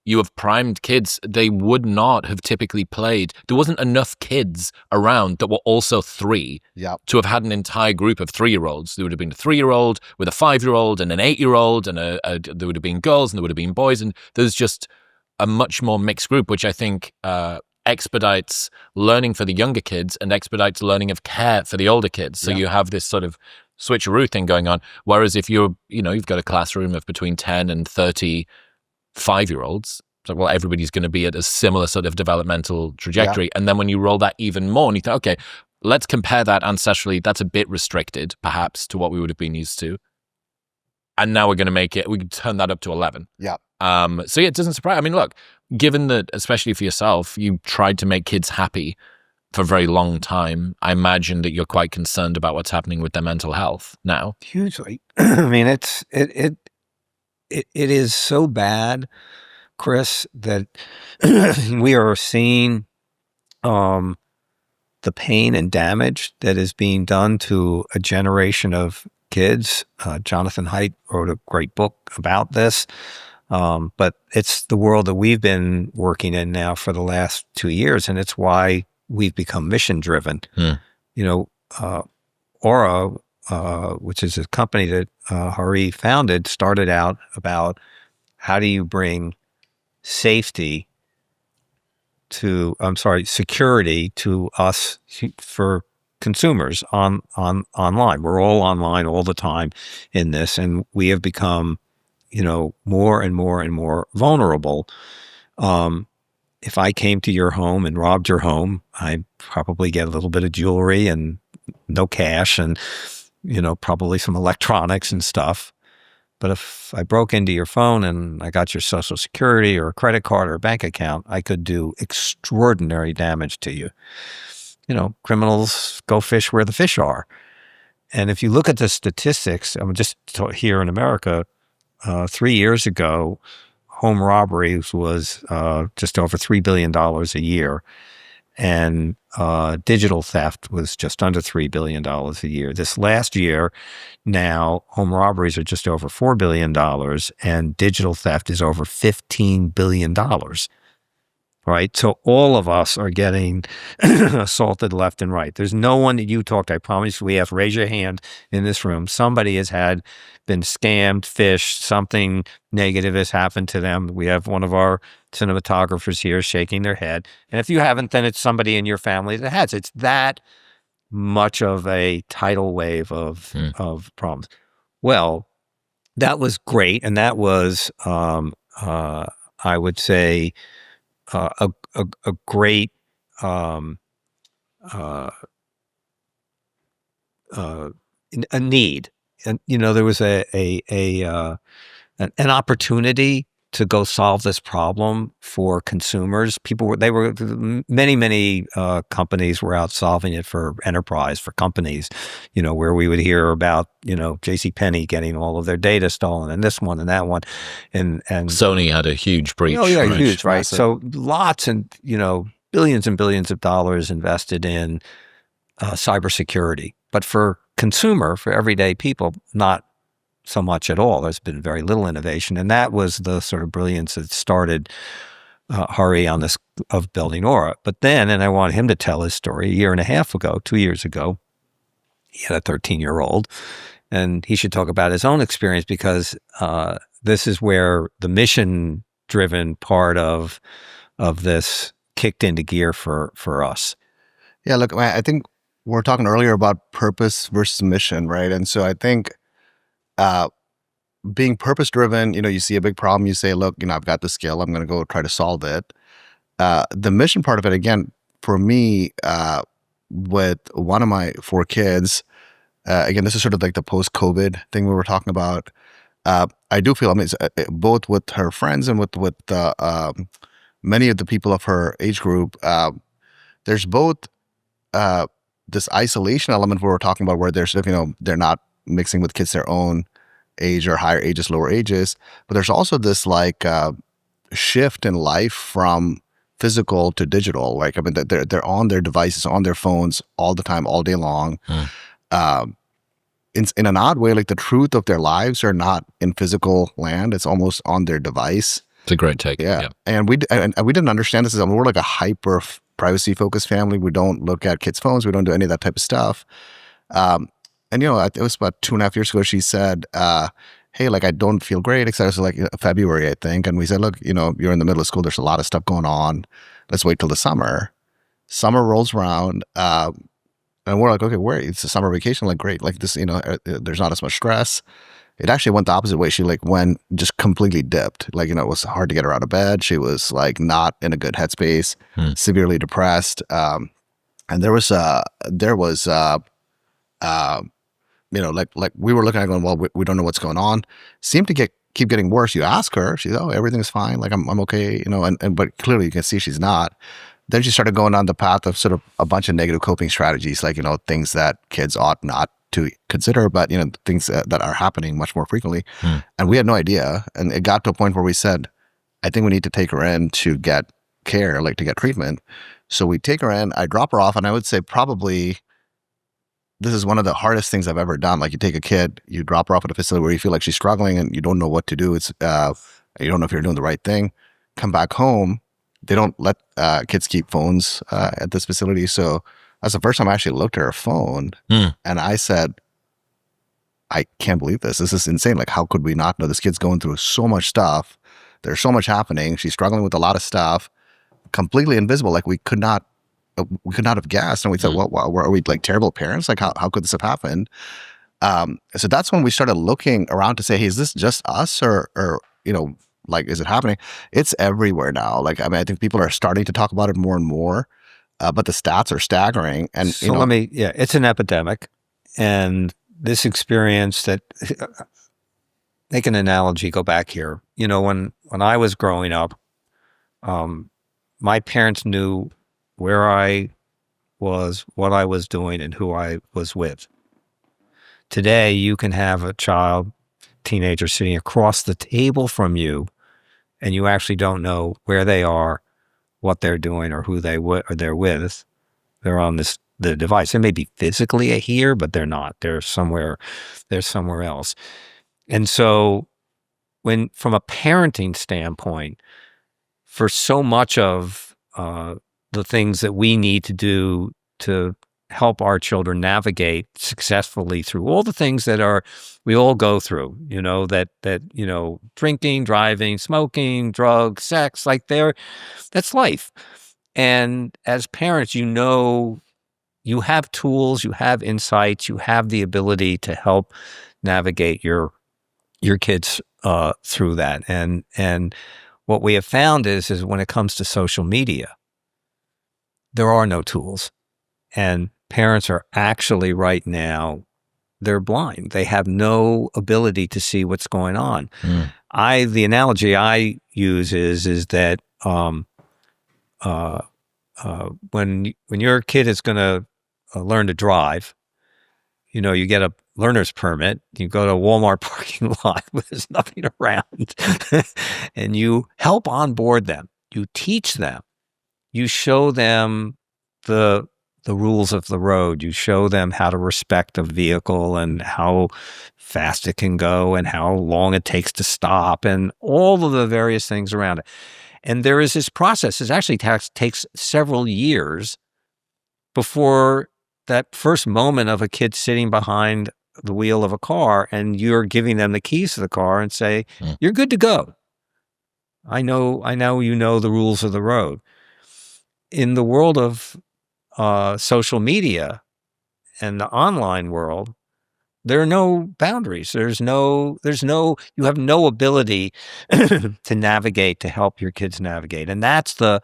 you have primed kids. They would not have typically played. There wasn't enough kids around that were also 3 to have had an entire group of 3-year-olds. There would have been a 3-year-old with a 5-year-old and an 8-year-old, and there would have been girls and there would have been boys. And there's just a much more mixed group, which I think expedites learning for the younger kids and expedites learning of care for the older kids. So you have this sort of switcheroo thing going on. Whereas if you've got a classroom of between 10 and 30 5-year-olds, so well, everybody's going to be at a similar sort of developmental trajectory. And then when you roll that even more and you think, okay, let's compare that ancestrally, that's a bit restricted perhaps to what we would have been used to. And now we can turn that up to 11. So it doesn't surprise. I mean, look, given that, especially for yourself, you tried to make kids happy for a very long time, I imagine that you're quite concerned about what's happening with their mental health now. Hugely. I mean, it is so bad, Chris, that we are seeing the pain and damage that is being done to a generation of kids. Jonathan Haidt wrote a great book about this, but it's the world that we've been working in now for the last 2 years, and it's why we've become mission-driven. Aura, which is a company that Hari founded, started out about how do you bring security to us for consumers online. We're all online all the time in this, and we have become, more and more and more vulnerable. If I came to your home and robbed your home, I'd probably get a little bit of jewelry and no cash and probably some electronics and stuff. But if I broke into your phone and I got your Social Security or a credit card or a bank account, I could do extraordinary damage to you. Criminals go fish where the fish are. And if you look at the statistics, just here in America, 3 years ago, home robberies was just over $3 billion a year. And digital theft was just under $3 billion a year. This last year, now, home robberies are just over $4 billion, and digital theft is over $15 billion. Right? So all of us are getting assaulted left and right. There's no one that you talk to. I promise we have, raise your hand in this room. Somebody has been scammed, phished, something negative has happened to them. We have one of our cinematographers here shaking their head. And if you haven't, then it's somebody in your family that has. It's that much of a tidal wave of problems. Well, that was great. And that was, I would say, a great a need, and there was an opportunity to go solve this problem for consumers. Many companies were out solving it for enterprise, for companies, where we would hear about, JCPenney getting all of their data stolen, and this one and that one. And Sony had a huge breach. Oh, yeah, right? huge, right? So lots and, billions and billions of dollars invested in cybersecurity. But for everyday people, not so much at all. There's been very little innovation. And that was the sort of brilliance that started Hari on this of building Aura. But then, and I want him to tell his story, 2 years ago, he had a 13-year-old, and he should talk about his own experience, because this is where the mission-driven part of this kicked into gear for us. Yeah, look, I think we were talking earlier about purpose versus mission, right? And so I think being purpose-driven, you see a big problem, you say, look, I've got the skill, I'm going to go try to solve it. The mission part of it, again, for me, with one of my 4 kids, again, this is sort of like the post-COVID thing we were talking about. I do feel, both with her friends and with many of the people of her age group, there's both this isolation element where we're talking about, where there's, they're not mixing with kids their own age or higher ages, lower ages, but there's also this shift in life from physical to digital. They're on their devices, on their phones all the time, all day long. In an odd way, the truth of their lives are not in physical land. It's almost on their device. It's a great take. Yeah. And we didn't understand this. We're like a hyper privacy focused family. We don't look at kids' phones. We don't do any of that type of stuff. And it was about 2.5 years ago, she said, hey, I don't feel great, etc. So February, I think. And we said, look, you're in the middle of school. There's a lot of stuff going on. Let's wait till the summer. Summer rolls around. And we're like, okay, it's a summer vacation. Great. This, there's not as much stress. It actually went the opposite way. She went just completely dipped. It was hard to get her out of bed. She was not in a good headspace, severely depressed. And there was we were looking at it going, well, we don't know what's going on. Seemed to keep getting worse. You ask her, she's, oh, everything's fine. I'm okay, but clearly you can see she's not. Then she started going on the path of sort of a bunch of negative coping strategies, things that kids ought not to consider, but, things that are happening much more frequently. And we had no idea. And it got to a point where we said, I think we need to take her in to get care, to get treatment. So we take her in, I drop her off, and I would say probably this is one of the hardest things I've ever done. You take a kid, you drop her off at a facility where you feel like she's struggling and you don't know what to do. It's you don't know if you're doing the right thing. Come back home, they don't let kids keep phones at this facility. So that's the first time I actually looked at her phone, and I said, I can't believe this. This is insane. How could we not know? This kid's going through so much stuff. There's so much happening. She's struggling with a lot of stuff, completely invisible. We could not have guessed. And we thought, well, are we terrible parents? How could this have happened? So that's when we started looking around to say, hey, is this just us or is it happening? It's everywhere now. I think people are starting to talk about it more and more, but the stats are staggering. And so it's an epidemic. And this experience that, make an analogy, go back here. When I was growing up, my parents knew where I was, what I was doing, and who I was with. Today, you can have a child teenager sitting across the table from you, and you actually don't know where they are, what they're doing, or who they're with. They're on the device. They may be physically here, but they're not. They're somewhere else. And so from a parenting standpoint, for so much of the things that we need to do to help our children navigate successfully through all the things that we all go through, drinking, driving, smoking, drugs, sex, that's life. And as parents, you have tools, you have insights, you have the ability to help navigate your kids through that. And what we have found is when it comes to social media, there are no tools. And parents are actually right now, they're blind. They have no ability to see what's going on. The analogy I use is that when your kid is going to learn to drive, you get a learner's permit, you go to a Walmart parking lot where there's nothing around, and you help onboard them. You teach them. You show them the rules of the road. You show them how to respect a vehicle and how fast it can go and how long it takes to stop and all of the various things around it. And there is this process. It actually takes several years before that first moment of a kid sitting behind the wheel of a car and you're giving them the keys to the car and say, you're good to go. I know you know the rules of the road. In the world of social media and the online world, there are no boundaries. You have no ability to navigate, to help your kids navigate. And that's the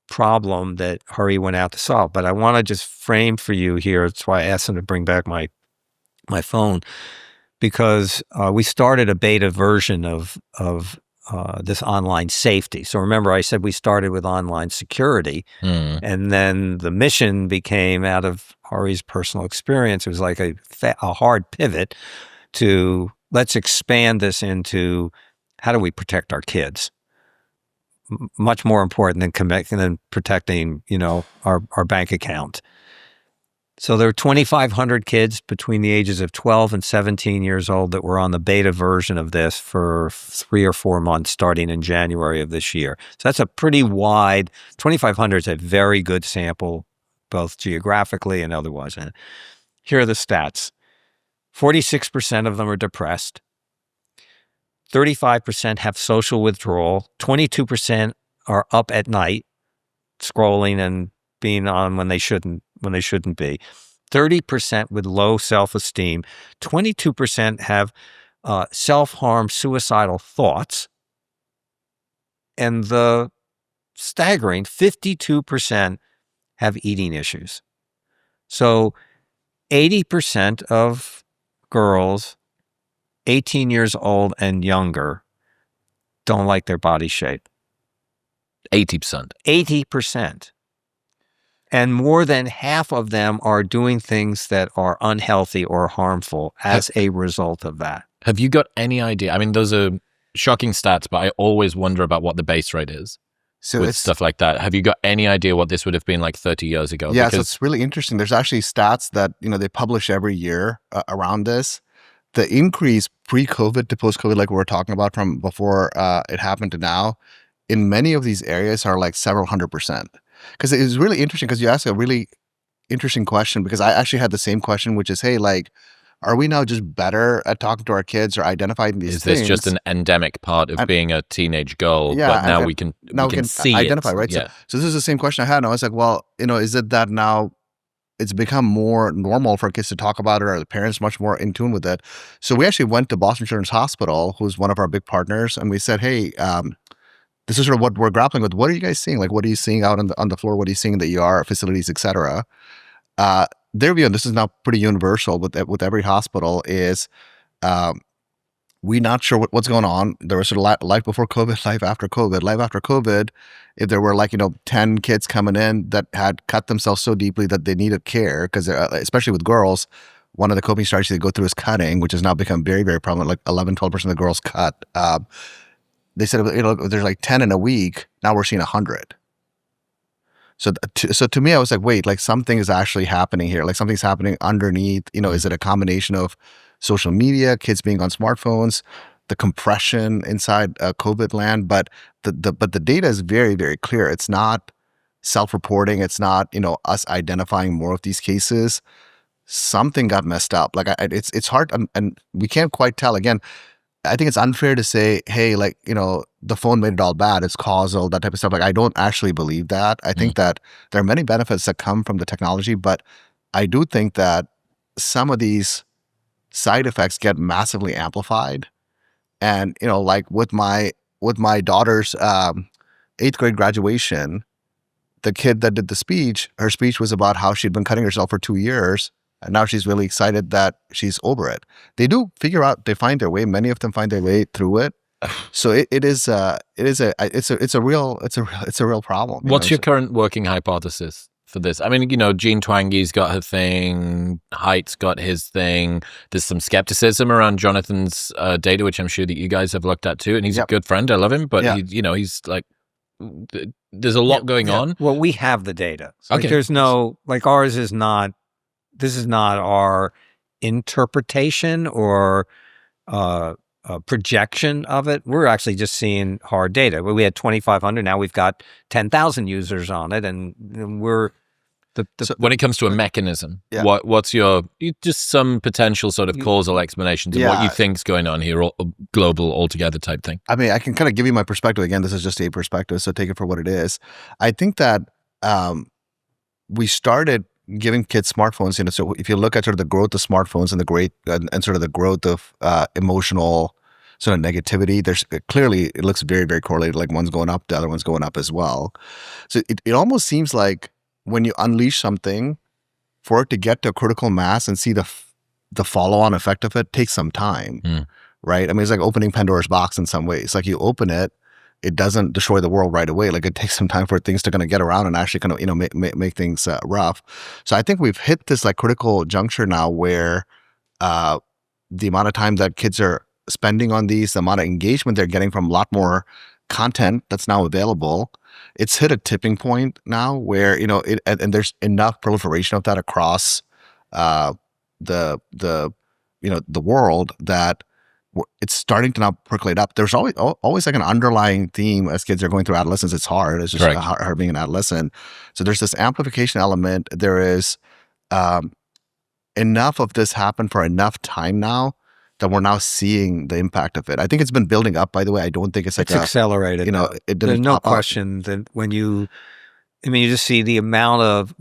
problem that Hari went out to solve. But I want to just frame for you here. That's why I asked him to bring back my phone, because we started a beta version of this online safety. So remember, I said we started with online security, and then the mission became, out of Hari's personal experience, it was like a hard pivot to let's expand this into how do we protect our kids? Much more important than protecting, our bank account. So there are 2,500 kids between the ages of 12 and 17 years old that were on the beta version of this for 3 or 4 months starting in January of this year. So that's a pretty wide, 2,500 is a very good sample, both geographically and otherwise. And here are the stats. 46% of them are depressed. 35% have social withdrawal. 22% are up at night, scrolling and being on when they shouldn't be. 30% with low self-esteem. 22% have self-harm, suicidal thoughts. And the staggering 52% have eating issues. So 80% of girls 18 years old and younger don't like their body shape. 80%. 80%. And more than half of them are doing things that are unhealthy or harmful as a result of that. Have you got any idea? I mean, those are shocking stats, but I always wonder about what the base rate is with stuff like that. Have you got any idea what this would have been like 30 years ago? Yeah, so it's really interesting. There's actually stats that, they publish every year around this. The increase pre-COVID to post-COVID, like we were talking about from before it happened to now, in many of these areas are like several 100%. Because it was really interesting, because you asked a really interesting question, because I actually had the same question, which is, hey, like, are we now just better at talking to our kids or identifying these things? Is this just an endemic part of being a teenage girl? Yeah, but now we can see identify, it. right? Yeah. So this is the same question I had, and I was like, well, is it that now it's become more normal for kids to talk about it, or the parents much more in tune with it? So we actually went to Boston Children's Hospital, who's one of our big partners, and we said, hey, this is sort of what we're grappling with. What are you guys seeing? Like, what are you seeing out on the floor? What are you seeing in the ER facilities, et cetera? Their view, and this is now pretty universal with every hospital, is we're not sure what's going on. There was sort of life before COVID, life after COVID. Life after COVID, if there were 10 kids coming in that had cut themselves so deeply that they needed care, because especially with girls, one of the coping strategies they go through is cutting, which has now become very, very prevalent. Like 11-12% of the girls cut. They said, there's like 10 in a week. Now we're seeing 100. So to me, I was like, wait, like something is actually happening here. Like something's happening underneath. Is it a combination of social media, kids being on smartphones, the compression inside COVID land? But the data is very, very clear. It's not self-reporting. It's not us identifying more of these cases. Something got messed up. Like it's hard, and we can't quite tell. Again, I think it's unfair to say, hey, like, the phone made it all bad. It's causal, that type of stuff. Like, I don't actually believe that. I think that there are many benefits that come from the technology, but I do think that some of these side effects get massively amplified. And, like with my daughter's 8th grade graduation, the kid that did the speech, her speech was about how she'd been cutting herself for 2 years. And now she's really excited that she's over it. They do figure out, they find their way. Many of them find their way through it. So it's a real problem. What's your current working hypothesis for this? I mean, Jean Twangy's got her thing, Haidt's got his thing. There's some skepticism around Jonathan's data, which I'm sure that you guys have looked at too. And he's a good friend. I love him, but he's like, there's a lot going on. Well, we have the data. So okay. Like, there's no, like, ours is not. This is not our interpretation or projection of it. We're actually just seeing hard data. We had 2,500. Now we've got 10,000 users on it, and we're so when it comes to a mechanism, what's your just some potential sort of causal explanations of what you think's going on here, or global altogether type thing? I mean, I can kind of give you my perspective. Again, this is just a perspective, so take it for what it is. I think that we started giving kids smartphones, so if you look at sort of the growth of smartphones and sort of the growth of emotional sort of negativity, there's clearly, it looks very, very correlated. Like one's going up, the other one's going up as well. So it almost seems like when you unleash something, for it to get to a critical mass and see the follow-on effect of it takes some time, right? I mean, it's like opening Pandora's box in some ways. Like you open it, it doesn't destroy the world right away. Like it takes some time for things to kind of get around and actually kind of, make things rough. So I think we've hit this like critical juncture now where the amount of time that kids are spending on these, the amount of engagement they're getting from a lot more content that's now available, it's hit a tipping point now where, and there's enough proliferation of that across the world that it's starting to now percolate up. There's always like an underlying theme as kids are going through adolescence. It's hard. It's just hard being an adolescent. So there's this amplification element. There is enough of this happen for enough time now that we're now seeing the impact of it. I think it's been building up, by the way. I don't think it's accelerated. It didn't. There's no question that when you just see the amount of,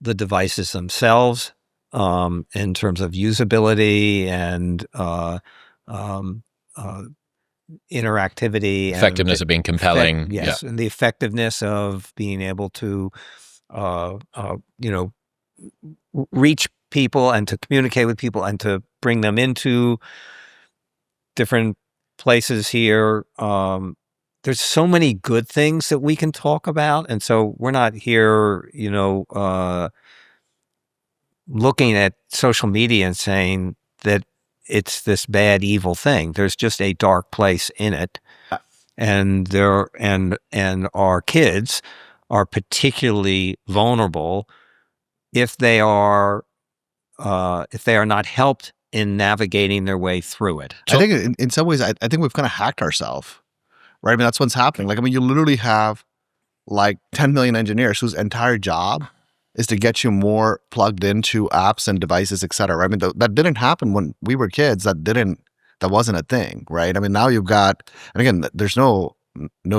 the devices themselves, in terms of usability and interactivity, effectiveness of being compelling, and the effectiveness of being able to, reach people and to communicate with people and to bring them into different places here. There's so many good things that we can talk about, and so we're not here, looking at social media and saying that it's this bad, evil thing. There's just a dark place in it, and our kids are particularly vulnerable if they are not helped in navigating their way through it. I think in some ways, I think we've kind of hacked ourselves, right? I mean, that's what's happening. Like, I mean, you literally have like 10 million engineers whose entire job is to get you more plugged into apps and devices, et cetera. I mean, that didn't happen when we were kids. That wasn't a thing, right? I mean, now you've got, and again, there's no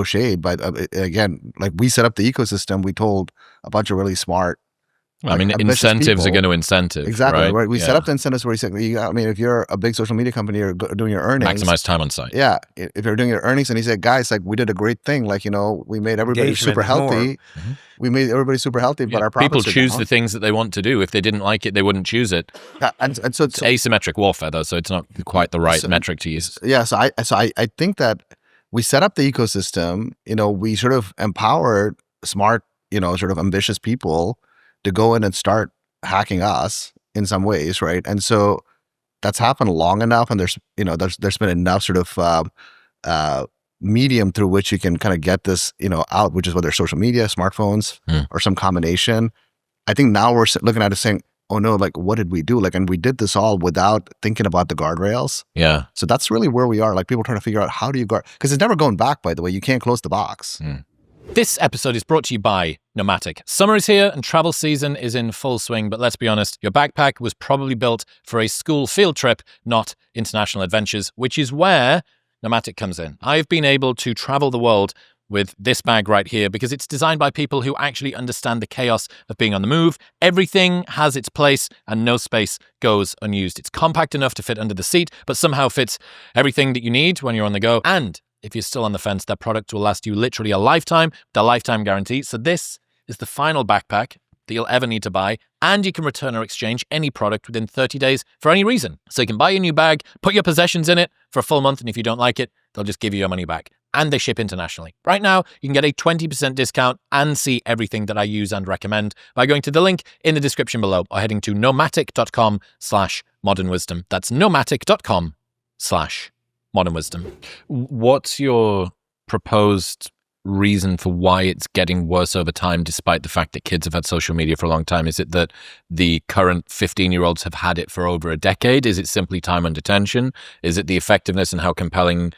shade, but again, like we set up the ecosystem. We told a bunch of really smart, I mean, incentives are going to incentive. Exactly. Right? We set up the incentives where you say, I mean, if you're a big social media company or doing your earnings. Maximize time on site. Yeah. If you're doing your earnings and you say, guys, like we did a great thing. Like, we made everybody super healthy. Mm-hmm. We made everybody super healthy, but our profits people choose the things that they want to do. If they didn't like it, they wouldn't choose it. And so it's asymmetric warfare, though, so it's not quite the right metric to use. Yeah. So I think that we set up the ecosystem, we sort of empowered smart, sort of ambitious people to go in and start hacking us in some ways, right? And so that's happened long enough, and there's been enough sort of medium through which you can kind of get this out, which is whether social media, smartphones, or some combination. I think now we're looking at it saying, oh no, like what did we do? Like, and we did this all without thinking about the guardrails. Yeah. So that's really where we are. Like people trying to figure out how do you guard, because it's never going back, by the way. You can't close the box. This episode is brought to you by Nomatic. Summer is here and travel season is in full swing, but let's be honest, your backpack was probably built for a school field trip, not international adventures, which is where Nomatic comes in. I've been able to travel the world with this bag right here because it's designed by people who actually understand the chaos of being on the move. Everything has its place and no space goes unused. It's compact enough to fit under the seat, but somehow fits everything that you need when you're on the go. And if you're still on the fence, that product will last you literally a lifetime, the lifetime guarantee. So this is the final backpack that you'll ever need to buy, and you can return or exchange any product within 30 days for any reason. So you can buy a new bag, put your possessions in it for a full month, and if you don't like it, they'll just give you your money back. And they ship internationally. Right now, you can get a 20% discount and see everything that I use and recommend by going to the link in the description below or heading to nomatic.com/modernwisdom. That's nomatic.com/modernwisdom. What's your proposed reason for why it's getting worse over time, despite the fact that kids have had social media for a long time? Is it that the current 15-year-olds have had it for over a decade? Is it simply time under tension? Is it the effectiveness and how compelling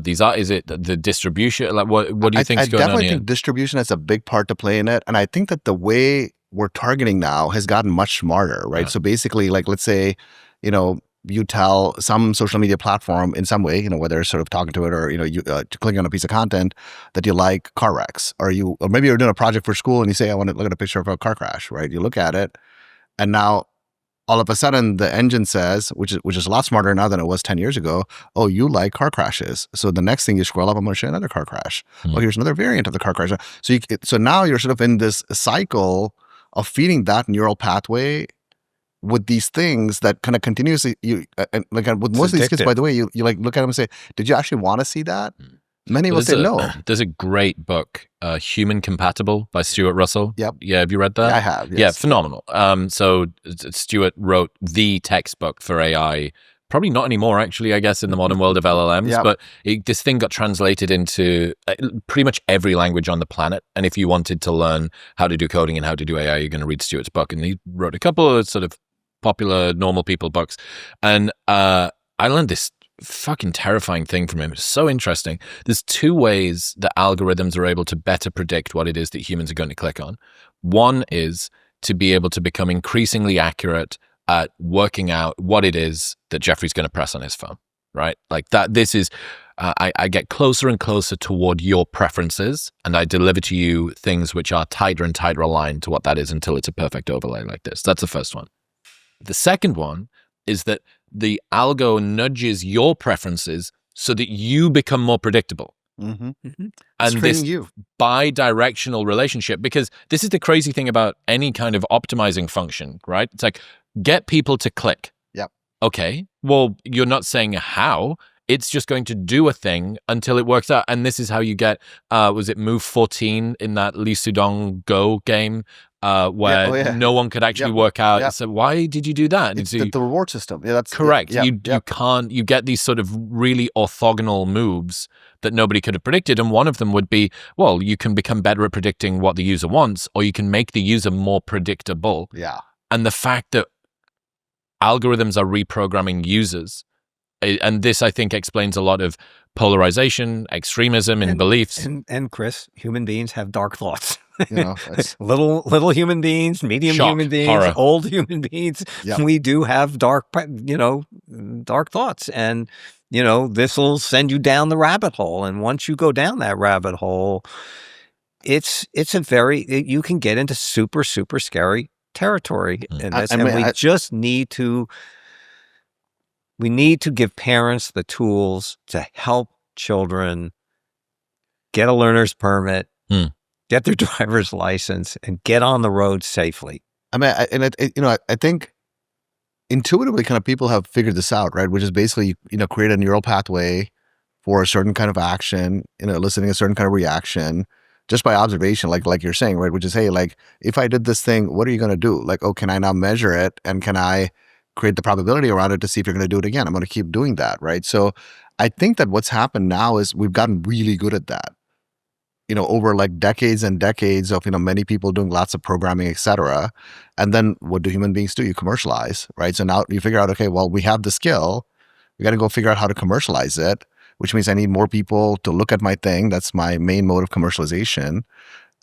these are? Is it the distribution? Like, what do you think is going on here? I definitely think distribution has a big part to play in it. And I think that the way we're targeting now has gotten much smarter, right? Yeah. So basically, like, let's say, you tell some social media platform in some way, whether it's sort of talking to it or, you clicking on a piece of content that you like car wrecks, or maybe you're doing a project for school and you say, I want to look at a picture of a car crash, right? You look at it and now all of a sudden the engine says, which is a lot smarter now than it was 10 years ago, oh, you like car crashes. So the next thing you scroll up, I'm going to show you another car crash. Oh, here's another variant of the car crash. So now you're sort of in this cycle of feeding that neural pathway with these things that kind of continuously, like with most of these kids, by the way, you like look at them and say, did you actually want to see that? Many will say no. There's a great book, Human Compatible by Stuart Russell. Yep. Yeah, have you read that? I have, yes. Yeah, phenomenal. So Stuart wrote the textbook for AI, probably not anymore, actually, I guess, in the modern world of LLMs, yep. But this thing got translated into pretty much every language on the planet. And if you wanted to learn how to do coding and how to do AI, you're going to read Stuart's book. And he wrote a couple of sort of popular normal people books. And I learned this fucking terrifying thing from him. It's so interesting. There's two ways that algorithms are able to better predict what it is that humans are going to click on. One is to be able to become increasingly accurate at working out what it is that Jeffrey's going to press on his phone, right? Like that, this is, I get closer and closer toward your preferences, and I deliver to you things which are tighter and tighter aligned to what that is until it's a perfect overlay like this. That's the first one. The second one is that the algo nudges your preferences so that you become more predictable. Mm-hmm. Mm-hmm. And this bi-directional relationship, because this is the crazy thing about any kind of optimizing function, right? It's like, get people to click. Yep. Okay, well, you're not saying how. It's just going to do a thing until it works out. And this is how you get, was it Move 14 in that Lee Sedong Go game? Where no one could actually work out. Yep. So why did you do that? It's the reward system. Yeah, that's correct. You can't. You get these sort of really orthogonal moves that nobody could have predicted, and one of them would be, well, you can become better at predicting what the user wants, or you can make the user more predictable. Yeah. And the fact that algorithms are reprogramming users, and this I think explains a lot of polarization, extremism in beliefs. And Chris, human beings have dark thoughts. Little human beings, medium human beings, horror. Old human beings. Yep. We do have dark thoughts, and this will send you down the rabbit hole. And once you go down that rabbit hole, you can get into super, super scary territory. And we just need to. We need to give parents the tools to help children get a learner's permit, get their driver's license, and get on the road safely. I mean, I think intuitively kind of people have figured this out, right? Which is basically, create a neural pathway for a certain kind of action, eliciting a certain kind of reaction. just by observation, like you're saying, right? Which is, hey, like if I did this thing, what are you going to do? Like, oh, can I now measure it, and can I create the probability around it to see if you're going to do it again? I'm going to keep doing that, right? So I think that what's happened now is we've gotten really good at that. Over like decades and decades of, many people doing lots of programming, et cetera. And then what do human beings do? You commercialize, right? So now you figure out, okay, well, we have the skill. We got to go figure out how to commercialize it, which means I need more people to look at my thing. That's my main mode of commercialization.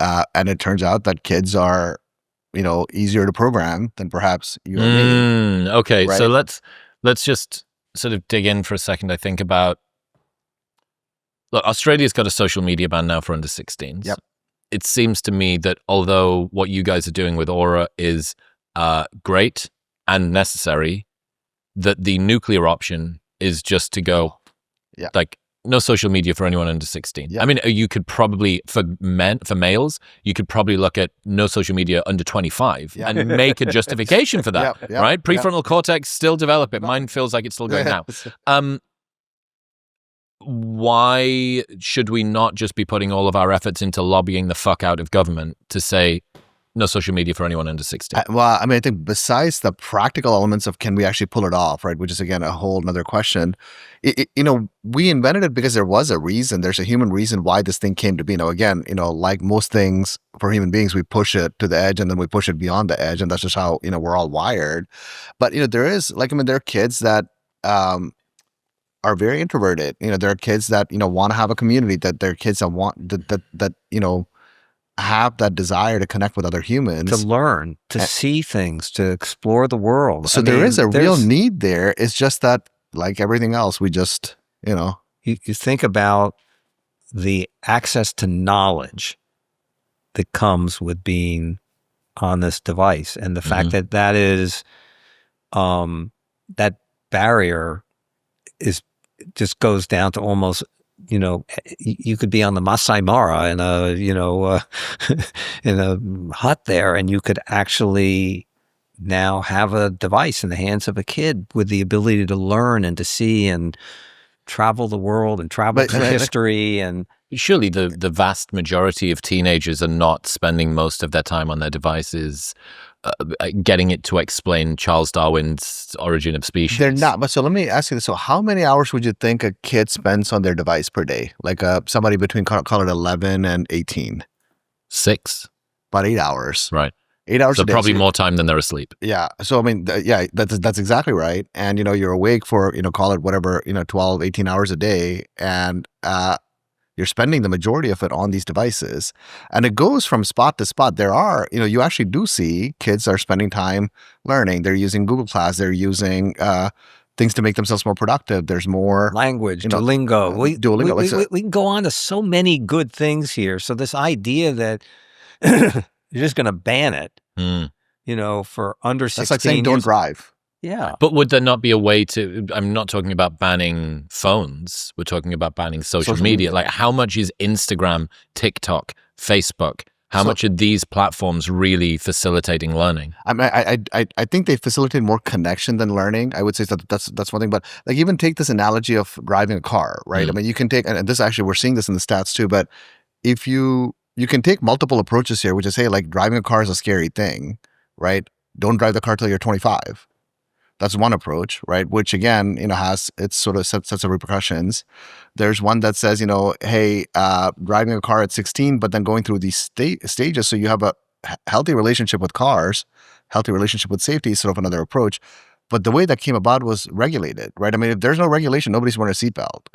And it turns out that kids are, easier to program than perhaps you or me. Okay, right? so let's just sort of dig in for a second. I think about, look, Australia's got a social media ban now for under 16s. Yep. It seems to me that although what you guys are doing with Aura is great and necessary, that the nuclear option is just to go, like, no social media for anyone under 16. Yeah. I mean, you could probably, for males, you could probably look at no social media under 25 and make a justification for that, right? Prefrontal cortex still developing. Mine feels like it's still going now. Why should we not just be putting all of our efforts into lobbying the fuck out of government to say no social media for anyone under 16? Well, I mean, I think besides the practical elements of can we actually pull it off, right? Which is, again, a whole nother question. We invented it because there was a reason. There's a human reason why this thing came to be. Again, like most things for human beings, we push it to the edge and then we push it beyond the edge. And that's just how, we're all wired. But, there is, there are kids that, are very introverted. There are kids that, want to have a community, that there are kids that want that have that desire to connect with other humans. To learn, to see things, to explore the world. So there is a real need there. It's just that, like everything else, we just, You think about the access to knowledge that comes with being on this device, and the fact that that is, that barrier just goes down to almost, you could be on the Masai Mara in a, in a hut there, and you could actually now have a device in the hands of a kid with the ability to learn and to see and travel the world and travel through history. And surely the vast majority of teenagers are not spending most of their time on their devices getting it to explain Charles Darwin's Origin of Species. They're not. But so let me ask you this. So how many hours would you think a kid spends on their device per day? Like somebody between, call it 11 and 18? 6. About 8 hours. Right. 8 hours so a day. Probably more time than they're asleep. Yeah. So, I mean, that's exactly right. And, you're awake for, call it whatever, 12, 18 hours a day. And you're spending the majority of it on these devices. And it goes from spot to spot. There are, you actually do see kids are spending time learning. They're using Google Class. They're using things to make themselves more productive. There's more language, Duolingo. Duolingo. We can go on to so many good things here. So this idea that you're just going to ban it, for under 16. That's like saying don't drive. Yeah. But would there not be a way to, I'm not talking about banning phones. We're talking about banning social media. Like how much is Instagram, TikTok, Facebook? How much are these platforms really facilitating learning? I mean, I think they facilitate more connection than learning. I would say that's one thing. But like even take this analogy of driving a car, right? I mean, you can take, and this actually, we're seeing this in the stats too, but if you can take multiple approaches here, which is, hey, like driving a car is a scary thing, right? Don't drive the car till you're 25. That's one approach, right? Which again, has its sort of sets of repercussions. There's one that says, hey, driving a car at 16, but then going through these stages so you have a healthy relationship with cars, healthy relationship with safety is sort of another approach. But the way that came about was regulated, right? I mean, if there's no regulation, nobody's wearing a seatbelt,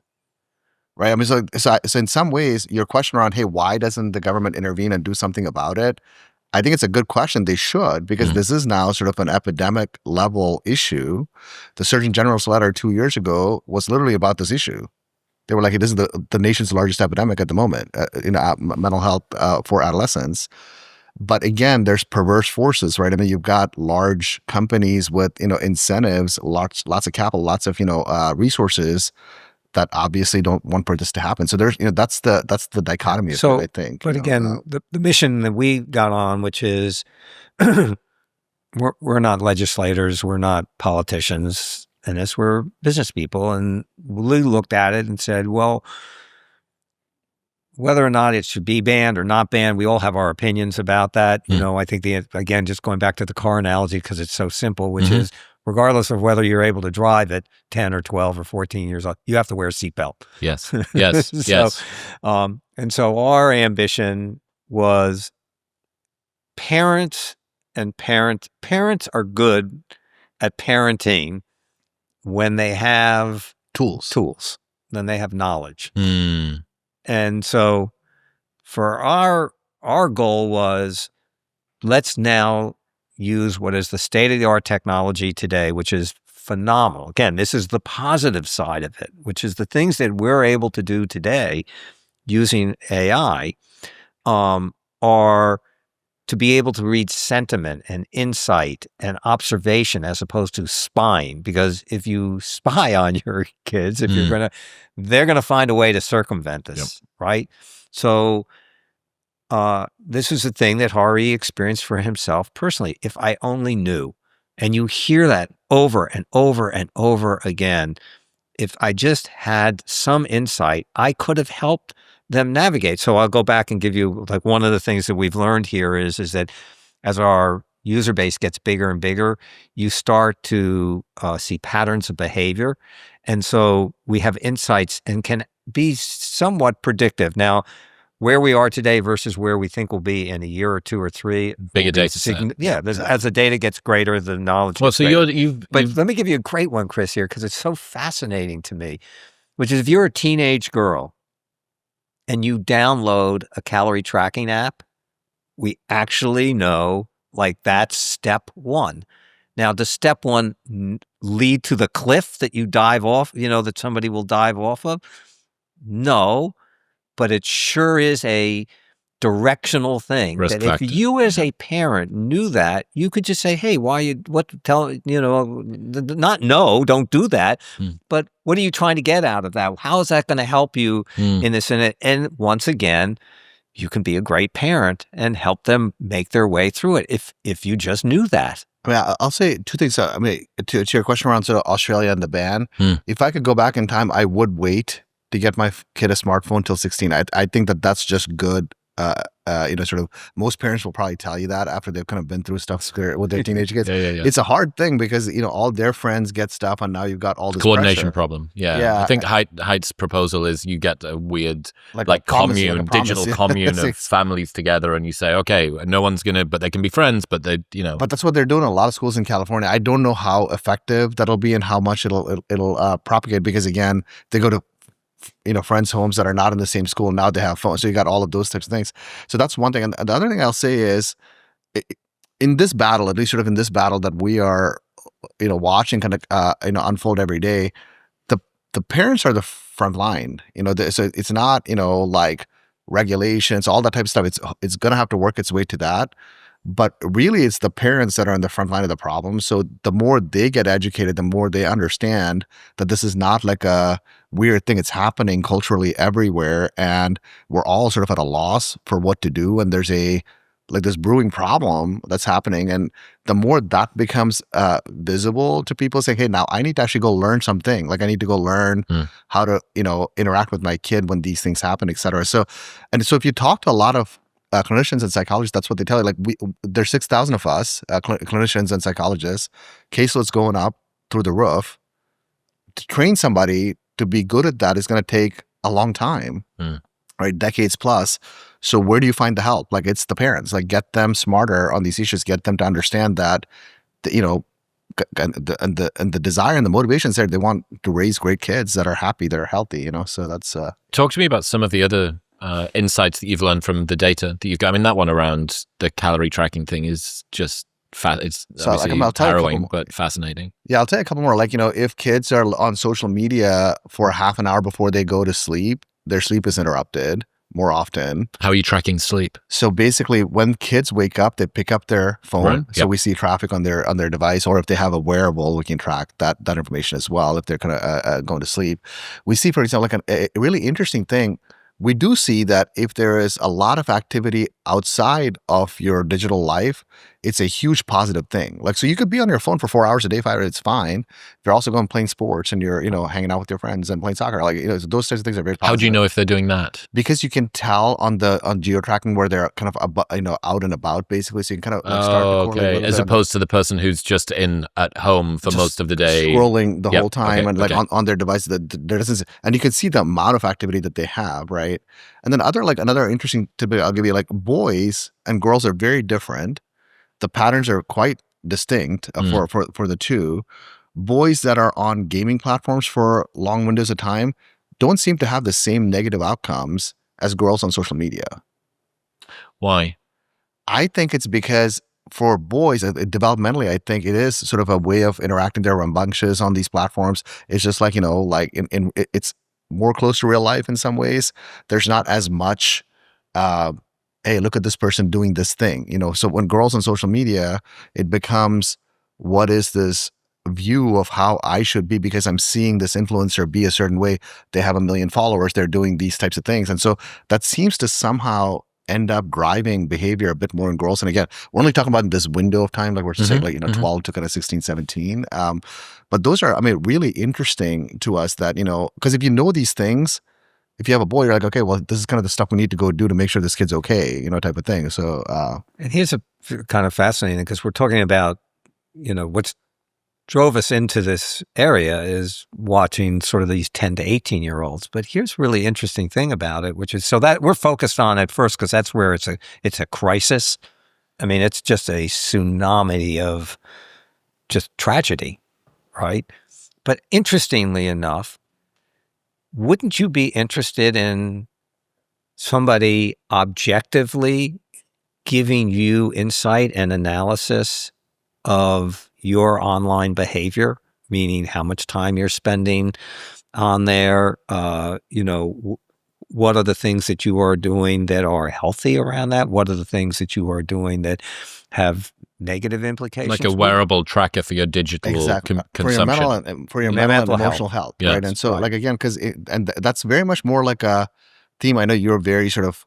right? I mean, so in some ways, your question around, hey, why doesn't the government intervene and do something about it? I think it's a good question. They should, because this is now sort of an epidemic level issue. The Surgeon General's letter 2 years ago was literally about this issue. They were like, this is the nation's largest epidemic at the moment, mental health for adolescents. But again, there's perverse forces, right? I mean, you've got large companies with, incentives, lots of capital, lots of, resources that obviously don't want for this to happen. So there's, that's the dichotomy of it, I think. But again, the mission that we got on, which is we're not legislators, we're not politicians in this, we're business people. And we looked at it and said, well, whether or not it should be banned or not banned, we all have our opinions about that. You know, I think again, just going back to the car analogy, because it's so simple, which is regardless of whether you're able to drive at 10 or 12 or 14 years old, you have to wear a seatbelt. Yes. Yes. Yes. And so our ambition was parents are good at parenting when they have tools, then they have knowledge. And so for our goal was, let's now use what is the state-of-the-art technology today, which is phenomenal. Again, this is the positive side of it, which is the things that we're able to do today using AI are to be able to read sentiment and insight and observation as opposed to spying. Because if you spy on your kids, if they're gonna find a way to circumvent this, right? So this is a thing that Hari experienced for himself personally. If I only knew, and you hear that over and over and over again, if I just had some insight, I could have helped them navigate. So I'll go back and give you, like, one of the things that we've learned here is that as our user base gets bigger and bigger, you start to see patterns of behavior. And so we have insights and can be somewhat predictive. Now, where we are today versus where we think we'll be in a year or two or three. Bigger data set. Yeah, as the data gets greater, the knowledge Well, gets so greater. But let me give you a great one, Chris, here, because it's so fascinating to me, which is if you're a teenage girl and you download a calorie tracking app, we actually know, like, that's step one. Now, does step one lead to the cliff that you dive off, that somebody will dive off of? No, but it sure is a directional thing. Risk that factor. If you as a parent knew that, you could just say, hey, don't do that. But what are you trying to get out of that? How is that going to help you in this? And once again, you can be a great parent and help them make their way through it if you just knew that. I mean, I'll say two things. I mean, to your question around sort of Australia and the ban, if I could go back in time, I would wait to get my kid a smartphone till 16. I think that's just good. Sort of most parents will probably tell you that after they've kind of been through stuff with their teenage kids. It's a hard thing because, all their friends get stuff and now you've got all this coordination pressure. problem. Yeah. I think Haidt's proposal is you get a weird commune, digital commune of families together, and you say, okay, no one's going to, but they can be friends, but they, But that's what they're doing in a lot of schools in California. I don't know how effective that'll be and how much it'll propagate, because again, they go to friends' homes that are not in the same school. Now they have phones. So you got all of those types of things. So that's one thing. And the other thing I'll say is, in this battle, at least sort of in this battle that we are, watching kind of, unfold every day, the parents are the front line. So it's not, like regulations, all that type of stuff. It's going to have to work its way to that. But really, it's the parents that are in the front line of the problem. So the more they get educated, the more they understand that this is not like a weird thing. It's happening culturally everywhere, and we're all sort of at a loss for what to do. And there's this brewing problem that's happening. And the more that becomes visible to people, saying, hey, now I need to actually go learn something. Like, I need to go learn how to, interact with my kid when these things happen, et cetera. So if you talk to a lot of clinicians and psychologists, that's what they tell you. Like, there's 6,000 of us, clinicians and psychologists, caseloads going up through the roof. To train somebody to be good at that is going to take a long time, right? Decades plus. So where do you find the help? Like, it's the parents. Like, get them smarter on these issues. Get them to understand that, and the desire and the motivation is there. They want to raise great kids that are happy, that are healthy. So that's. Talk to me about some of the other insights that you've learned from the data that you've got. I mean, that one around the calorie tracking thing is just it's obviously harrowing, but fascinating. Yeah, I'll tell you a couple more. Like, if kids are on social media for half an hour before they go to sleep, their sleep is interrupted more often. How are you tracking sleep? So basically, when kids wake up, they pick up their phone. Right. So we see traffic on their device, or if they have a wearable, we can track that information as well if they're kind of going to sleep. We see, for example, like a really interesting thing. We do see that if there is a lot of activity outside of your digital life, it's a huge positive thing. Like, so you could be on your phone for 4 hours a day, 5 hours, it's fine. If you're also going playing sports and you're, hanging out with your friends and playing soccer, like, those types of things are very positive. How do you know if they're doing that? Because you can tell on geo-tracking where they're kind of out and about, basically. So you can kind of start to correlate as opposed to the person who's just at home for most of the day, scrolling the whole time, and like okay. on their device, there doesn't, and you can see the amount of activity that they have, right? And then another interesting tidbit I'll give you, like, boys and girls are very different. The patterns are quite distinct for the two. Boys that are on gaming platforms for long windows of time don't seem to have the same negative outcomes as girls on social media. Why? I think it's because for boys, developmentally, I think it is sort of a way of interacting. They're rambunctious on these platforms. It's just like, it's more close to real life in some ways. There's not as much, hey, look at this person doing this thing, So when girls on social media, it becomes, what is this view of how I should be because I'm seeing this influencer be a certain way. They have 1 million followers. They're doing these types of things. And so that seems to somehow end up driving behavior a bit more in girls. And again, we're only talking about this window of time, like we're just saying, 12 to kind of 16, 17. But those are, really interesting to us that, because if you know these things, if you have a boy, you're like, okay, well, this is kind of the stuff we need to go do to make sure this kid's okay, type of thing. So, and here's a kind of fascinating, because we're talking about, what's drove us into this area is watching sort of these 10 to 18-year-olds. But here's really interesting thing about it, which is, so that we're focused on at first because that's where it's a crisis. It's just a tsunami of just tragedy, right? But interestingly enough, wouldn't you be interested in somebody objectively giving you insight and analysis of your online behavior, meaning how much time you're spending on there, what are the things that you are doing that are healthy around that? What are the things that you are doing that have negative implications? Like a wearable tracker for your digital consumption. For your mental and emotional health, yes. Right? And so, like, again, and that's very much more like a theme I know you're very sort of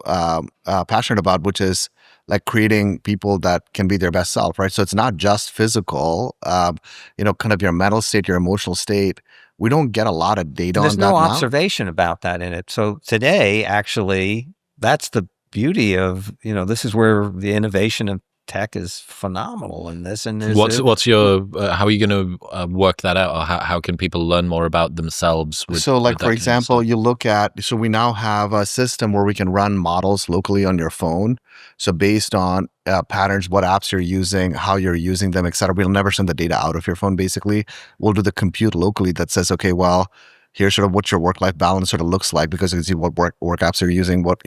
passionate about, which is like creating people that can be their best self, right? So it's not just physical, kind of your mental state, your emotional state. We don't get a lot of data on that. There's no observation about that in it. So today, actually, that's the beauty of, this is where the innovation of tech is phenomenal in this. And what's your how are you going to work that out, or how can people learn more about themselves? For example, you look at, so we now have a system where we can run models locally on your phone. So based on patterns, what apps you're using, how you're using them, et cetera. We'll never send the data out of your phone, basically. We'll do the compute locally that says, okay, well, here's sort of what your work-life balance sort of looks like, because you can see what work apps you're using, what,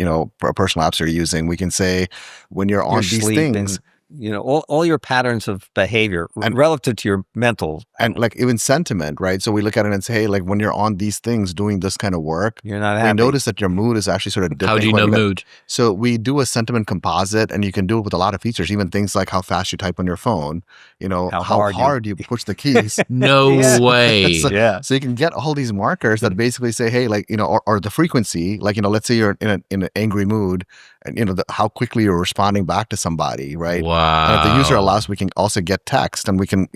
personal apps you're using. We can say when you're on these things, all your patterns of behavior and relative to your mental. And like even sentiment, right? So we look at it and say, hey, like when you're on these things doing this kind of work, you're not happy. We notice that your mood is actually sort of dipping. How do you know mood? So we do a sentiment composite, and you can do it with a lot of features, even things like how fast you type on your phone, how hard you push the keys. No way. So you can get all these markers that basically say, hey, like, or the frequency, like, let's say you're in an angry mood, and, how quickly you're responding back to somebody, right? Wow. And if the user allows, we can also get text, and we can,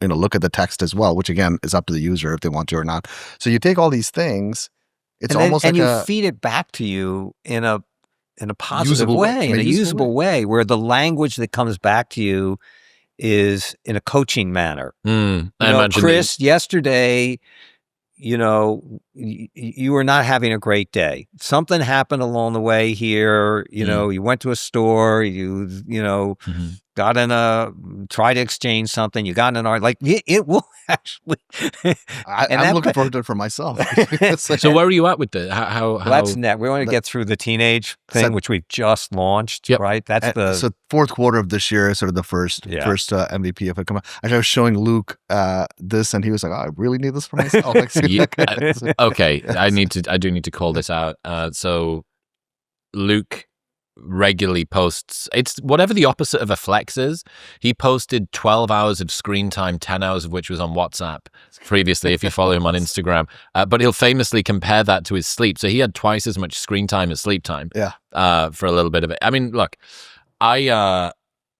look at the text as well, which again is up to the user if they want to or not. So you take all these things, and you feed it back to you in a positive way, in a usable way, where the language that comes back to you is in a coaching manner. I imagine Chris, yesterday, you were not having a great day. Something happened along the way here. You went to a store, got tried to exchange something. You got in an art, like it will actually. I'm looking forward to it for myself. So where are you at with this? How that's net. We want to get through the teenage thing, which we've just launched, right? That's so fourth quarter of this year is sort of the first MVP of it come out. Actually, I was showing Luke this, and he was like, "Oh, I really need this for myself." Okay, I do need to call this out. So Luke regularly posts, it's whatever the opposite of a flex is. He posted 12 hours of screen time, 10 hours of which was on WhatsApp previously, if you follow him on Instagram. But he'll famously compare that to his sleep. So he had twice as much screen time as sleep time for a little bit of it. I mean, look, I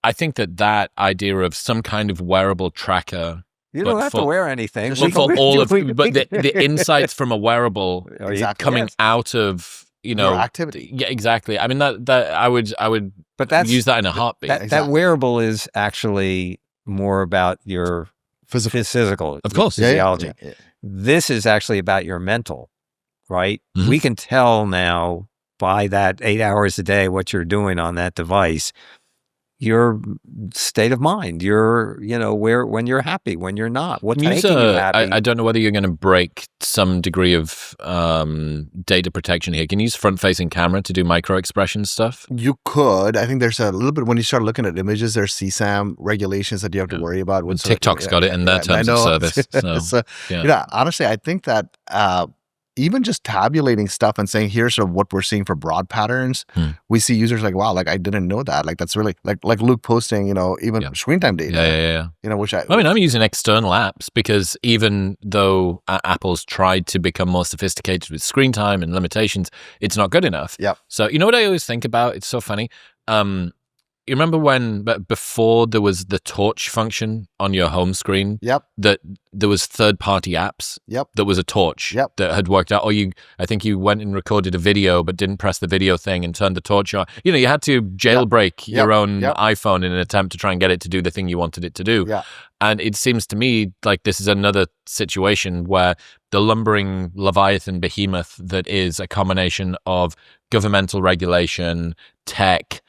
I think that idea of some kind of wearable tracker. You don't have to wear anything. But the insights from a wearable coming out of your activity. Yeah, exactly. I mean that I would use that in a heartbeat. That wearable is actually more about your physical, of course, physiology. Yeah. This is actually about your mental, right? Mm-hmm. We can tell now by that 8 hours a day what you're doing on that device, your state of mind, when you're happy, when you're not, what's making you happy. I don't know whether you're going to break some degree of data protection here. Can you use front-facing camera to do micro-expression stuff? You could. I think there's a little bit, when you start looking at images, there's CSAM regulations that you have to worry about. With TikTok's got it in their terms of service. So, honestly, I think that even just tabulating stuff and saying, here's sort of what we're seeing for broad patterns, we see users like, wow, like I didn't know that. Like that's really like Luke posting, even screen time data. Yeah. Which I mean, I'm using external apps because even though Apple's tried to become more sophisticated with screen time and limitations, it's not good enough. Yep. So you know what I always think about? It's so funny. You remember when, before there was the torch function on your home screen? Yep. That there was third-party apps. Yep. That was a torch. Yep. That had worked out. Or I think you went and recorded a video, but didn't press the video thing and turned the torch on. You had to jailbreak your own iPhone in an attempt to try and get it to do the thing you wanted it to do. Yeah. And it seems to me like this is another situation where the lumbering Leviathan behemoth that is a combination of governmental regulation, tech,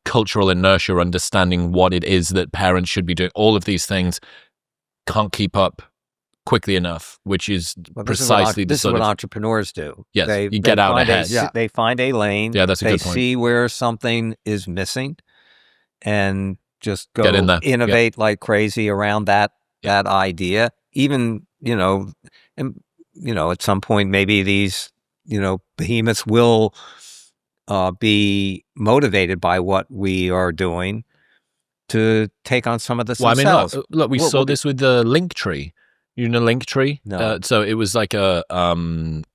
cultural inertia, understanding what it is that parents should be doing, all of these things can't keep up quickly enough, which is precisely this is what entrepreneurs do. Yes, you get out ahead. They find a lane. Yeah, that's a good point. They see where something is missing and just go get in there. Innovate like crazy around that idea. Even, at some point, maybe these, behemoths will be motivated by what we are doing to take on some of this themselves. Look, we saw this with the Linktree. You know Linktree? No. So it was like a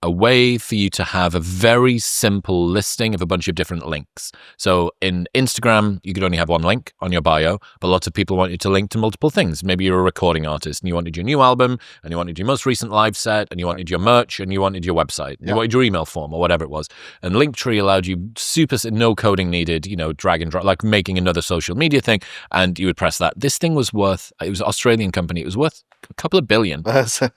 way for you to have a very simple listing of a bunch of different links. So in Instagram, you could only have one link on your bio, but lots of people want you to link to multiple things. Maybe you're a recording artist and you wanted your new album, and you wanted your most recent live set, and you wanted your merch, and you wanted your website, you wanted your email form or whatever it was. And Linktree allowed you no coding needed, drag and drop, like making another social media thing, and you would press that. This thing was worth, it was an Australian company, it was worth a couple of billion. That's a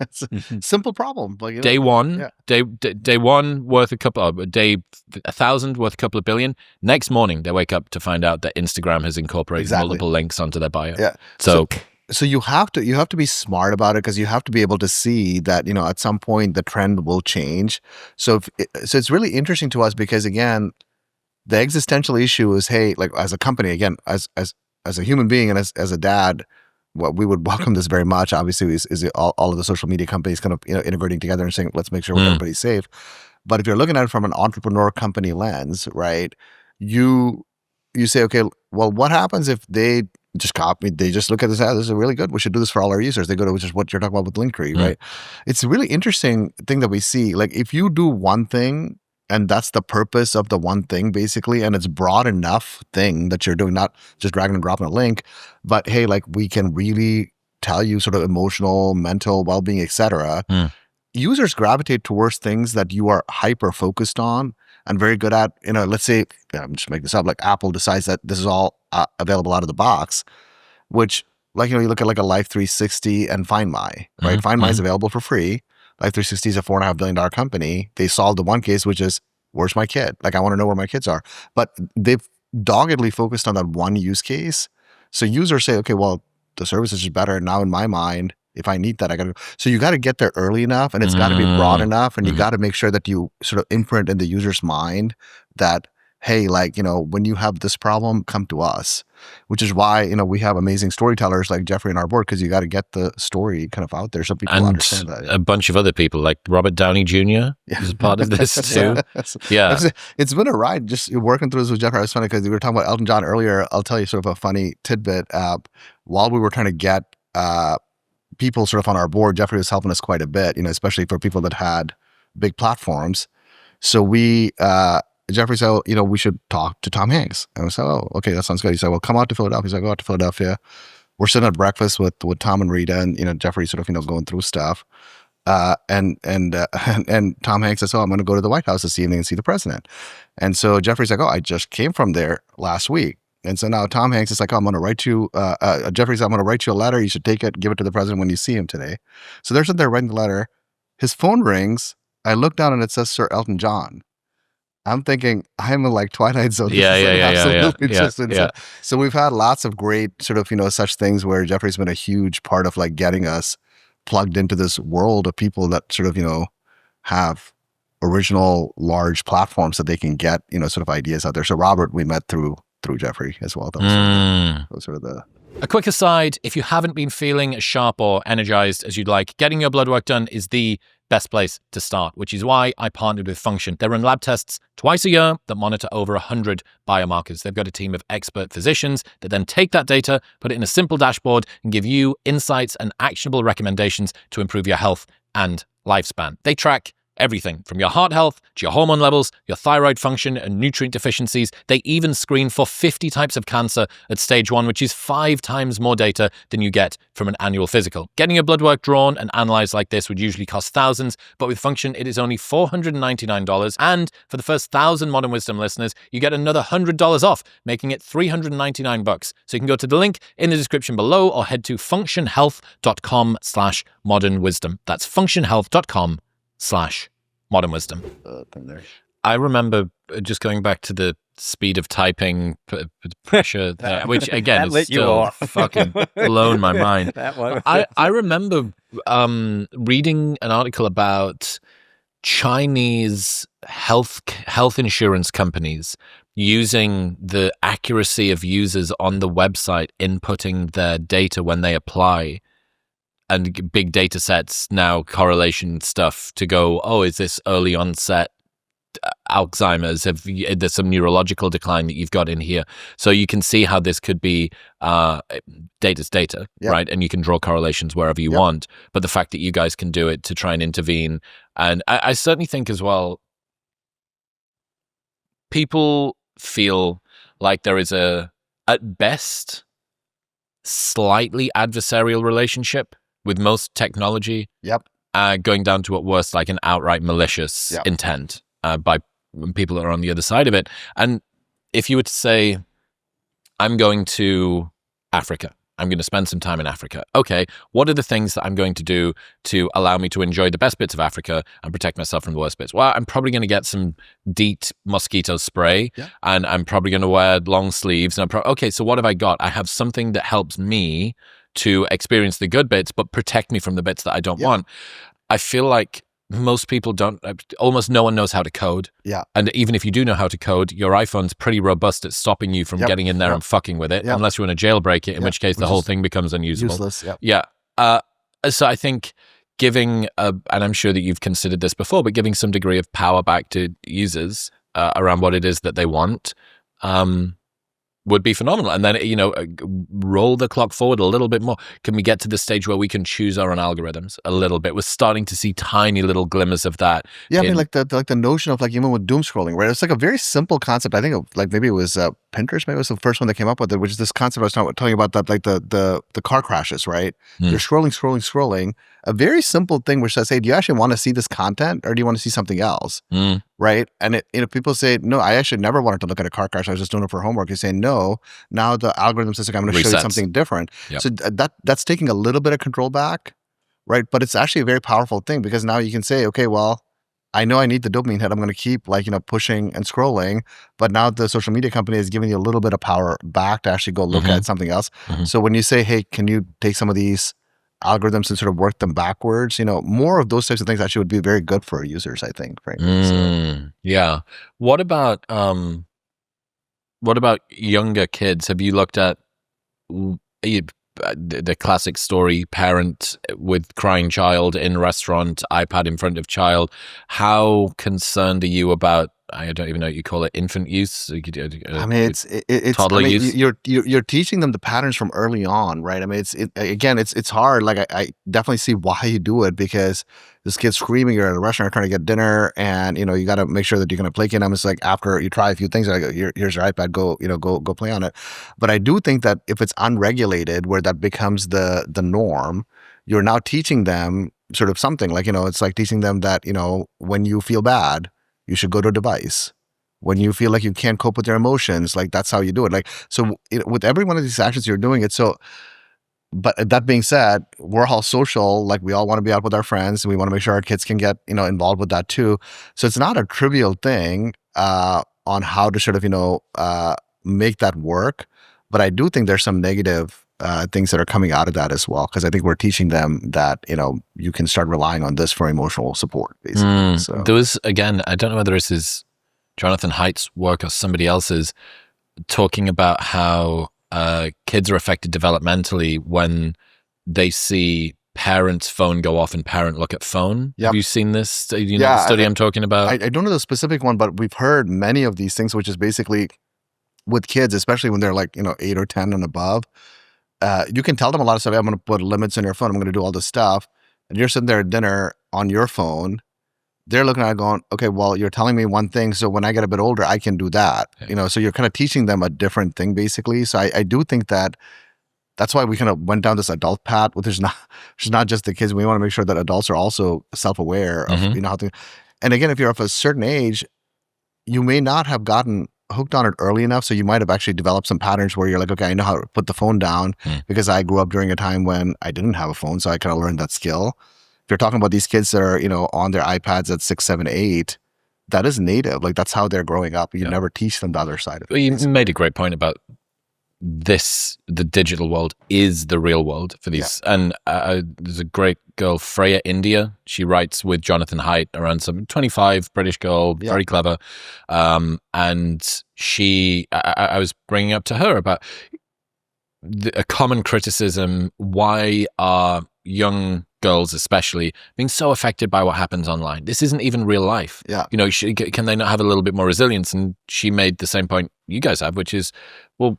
simple problem. Like, day one worth a couple of day 1,000 worth a couple of billion. Next morning they wake up to find out that Instagram has incorporated multiple links onto their bio. Yeah. So you have to be smart about it, because you have to be able to see that at some point the trend will change. So it's really interesting to us, because again, the existential issue is, hey, like as a company, again, as a human being and as a dad, what we would welcome this very much, obviously, is all of the social media companies kind of integrating together and saying, let's make sure everybody's safe. But if you're looking at it from an entrepreneur company lens, right, you say, okay, well, what happens if they just copy, they just look at this, this is really good, we should do this for all our users. They go to, which is what you're talking about with Linktree, right? It's a really interesting thing that we see. Like if you do one thing, and that's the purpose of the one thing, basically, and it's broad enough thing that you're doing, not just dragging and dropping a link, but hey, like we can really tell you sort of emotional, mental well-being, etc. Users gravitate towards things that you are hyper focused on and very good at. Let's say, I'm just making this up, like Apple decides that this is all available out of the box, which, like, you look at like a Life 360 and Find My, right? Find My is available for free. Life 360 is a $4.5 billion company. They solved the one case, which is, where's my kid? Like, I want to know where my kids are. But they've doggedly focused on that one use case. So users say, okay, well, the service is just better. Now in my mind, if I need that, I got to. So you got to get there early enough, and it's got to be broad enough, and you got to make sure that you sort of imprint in the user's mind that, hey, like, when you have this problem, come to us. Which is why, we have amazing storytellers like Jeffrey on our board, because you got to get the story kind of out there so people understand that. A bunch of other people like Robert Downey Jr. is part of this too. It's been a ride just working through this with Jeffrey. It was funny because we were talking about Elton John earlier. I'll tell you sort of a funny tidbit. While we were trying to get people sort of on our board, Jeffrey was helping us quite a bit, especially for people that had big platforms. So we Jeffrey said, we should talk to Tom Hanks. And I said, oh, okay, that sounds good. He said, well, come out to Philadelphia. He's like, go out to Philadelphia. We're sitting at breakfast with Tom and Rita, and Jeffrey sort of going through stuff. And Tom Hanks says, oh, I'm going to go to the White House this evening and see the president. And so Jeffrey's like, oh, I just came from there last week. And so now Tom Hanks is like, oh, I'm going to write you, Jeffrey's, I'm going to write you a letter. You should take it, give it to the president when you see him today. So they're sitting there writing the letter. His phone rings. I look down and it says Sir Elton John. I'm thinking, I'm in like Twilight Zone. So we've had lots of great sort of, such things where Jeffrey's been a huge part of like getting us plugged into this world of people that sort of, have original large platforms that they can get, sort of ideas out there. So Robert, we met through Jeffrey as well. That was sort of the... A quick aside, if you haven't been feeling as sharp or energized as you'd like, getting your blood work done is the best place to start, which is why I partnered with Function. They run lab tests twice a year that monitor over 100 biomarkers. They've got a team of expert physicians that then take that data, put it in a simple dashboard, and give you insights and actionable recommendations to improve your health and lifespan. They track everything from your heart health to your hormone levels, your thyroid function and nutrient deficiencies. They even screen for 50 types of cancer at stage 1, which is 5 times more data than you get from an annual physical. Getting your blood work drawn and analyzed like this would usually cost thousands, but with Function, it is only $499. And for the first 1,000 Modern Wisdom listeners, you get another $100 off, making it $399. So you can go to the link in the description below or head to functionhealth.com/modern wisdom. That's functionhealth.com/modern wisdom. I remember just going back to the speed of typing pressure there, which again is still fucking blown my mind. I remember reading an article about Chinese health insurance companies using the accuracy of users on the website inputting their data when they apply, and big data sets now, correlation stuff to go, oh, is this early onset Alzheimer's? There's some neurological decline that you've got in here. So you can see how this could be data's data, right? And you can draw correlations wherever you want. But the fact that you guys can do it to try and intervene. And I certainly think as well, people feel like there is at best, slightly adversarial relationship with most technology, going down to at worst like an outright malicious intent by people that are on the other side of it. And if you were to say, I'm going to Africa, I'm going to spend some time in Africa. Okay, what are the things that I'm going to do to allow me to enjoy the best bits of Africa and protect myself from the worst bits? Well, I'm probably going to get some DEET mosquito spray, and I'm probably going to wear long sleeves. And okay, so what have I got? I have something that helps me to experience the good bits, but protect me from the bits that I don't want. I feel like most people don't, almost no one knows how to code. And even if you do know how to code, your iPhone's pretty robust at stopping you from getting in there and fucking with it, unless you want to jailbreak it, in which case the whole thing becomes unusable. Useless, so I think giving, and I'm sure that you've considered this before, but giving some degree of power back to users around what it is that they want, would be phenomenal. And then, roll the clock forward a little bit more. Can we get to the stage where we can choose our own algorithms a little bit? We're starting to see tiny little glimmers of that. I mean, like the notion of like even with doom scrolling, right? It's like a very simple concept. I think like maybe it was Pinterest, maybe it was the first one that came up with it, which is this concept I was telling you about, that like the car crashes, right? You're scrolling. A very simple thing which says, hey, do you actually want to see this content or do you want to see something else? Right? And people say, no, I actually never wanted to look at a car crash. I was just doing it for homework. You say, no, now the algorithm says, okay, I'm going to show you something different. So that's taking a little bit of control back, right? But it's actually a very powerful thing because now you can say, okay, well, I know I need the dopamine hit. I'm going to keep pushing and scrolling, but now the social media company is giving you a little bit of power back to actually go look at something else. So when you say, hey, can you take some of these algorithms and sort of work them backwards, more of those types of things actually would be very good for users, I think, frankly. Yeah. What about younger kids? Have you looked at the classic story, parent with crying child in restaurant, iPad in front of child? How concerned are you about I don't even know what you call it, infant use. I mean, it's toddler I mean, use. you're teaching them the patterns from early on, right? I mean, it's hard. Like I definitely see why you do it, because this kid's screaming. You're at a restaurant trying to get dinner, and you got to make sure that you're going to placate them. It's like after you try a few things, like here's your iPad, go play on it. But I do think that if it's unregulated, where that becomes the norm, you're now teaching them sort of something like, it's like teaching them that, when you feel bad, you should go to a device. When you feel like you can't cope with your emotions, like that's how you do it. Like, so with every one of these actions, you're doing it. So, but that being said, we're all social. Like we all want to be out with our friends, and we want to make sure our kids can get, involved with that too. So it's not a trivial thing on how to sort of, make that work. But I do think there's some negative things that are coming out of that as well, because I think we're teaching them that you can start relying on this for emotional support, basically. So there was, again, I don't know whether this is Jonathan Haidt's work or somebody else's, talking about how kids are affected developmentally when they see parent's phone go off and parent look at phone. Yep. Have you seen this? Know the study I'm talking about? I don't know the specific one, but we've heard many of these things, which is basically with kids, especially when they're like 8 or 10 and above. You can tell them a lot of stuff. I'm going to put limits on your phone. I'm going to do all this stuff. And you're sitting there at dinner on your phone. They're looking at it going, okay, well, you're telling me one thing. So when I get a bit older, I can do that. Yeah. So you're kind of teaching them a different thing, basically. So I do think that's why we kind of went down this adult path, which is not just the kids. We want to make sure that adults are also self-aware of, how to, and again, if you're of a certain age, you may not have gotten hooked on it early enough, so you might have actually developed some patterns where you're like, okay, I know how to put the phone down because I grew up during a time when I didn't have a phone, so I kind of learned that skill. If you're talking about these kids that are, on their iPads at 6, 7, 8, that is native. Like that's how they're growing up. You never teach them the other side of it. Well, you made a great point about the digital world is the real world for these. Yeah. And there's a great girl, Freya India. She writes with Jonathan Haidt, around some 25, British girl, very clever. And I was bringing up to her about a common criticism. Why are young girls especially being so affected by what happens online? This isn't even real life. Yeah. Can they not have a little bit more resilience? And she made the same point you guys have, which is, well,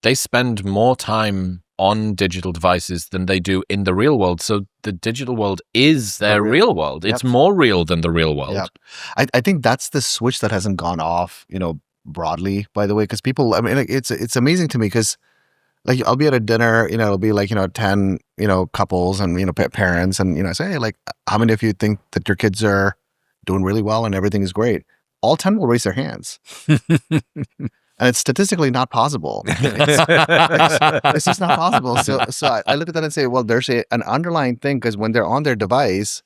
they spend more time on digital devices than they do in the real world. So the digital world is their real world. It's more real than the real world. Yep. I think that's the switch that hasn't gone off, broadly, by the way, because people, I mean, it's amazing to me because like I'll be at a dinner, it'll be like, 10, couples and, parents. And, I say, hey, like, how many of you think that your kids are doing really well and everything is great? All 10 will raise their hands. And it's statistically not possible. It's just not possible. So I look at that and say, well, there's an underlying thing, because when they're on their device,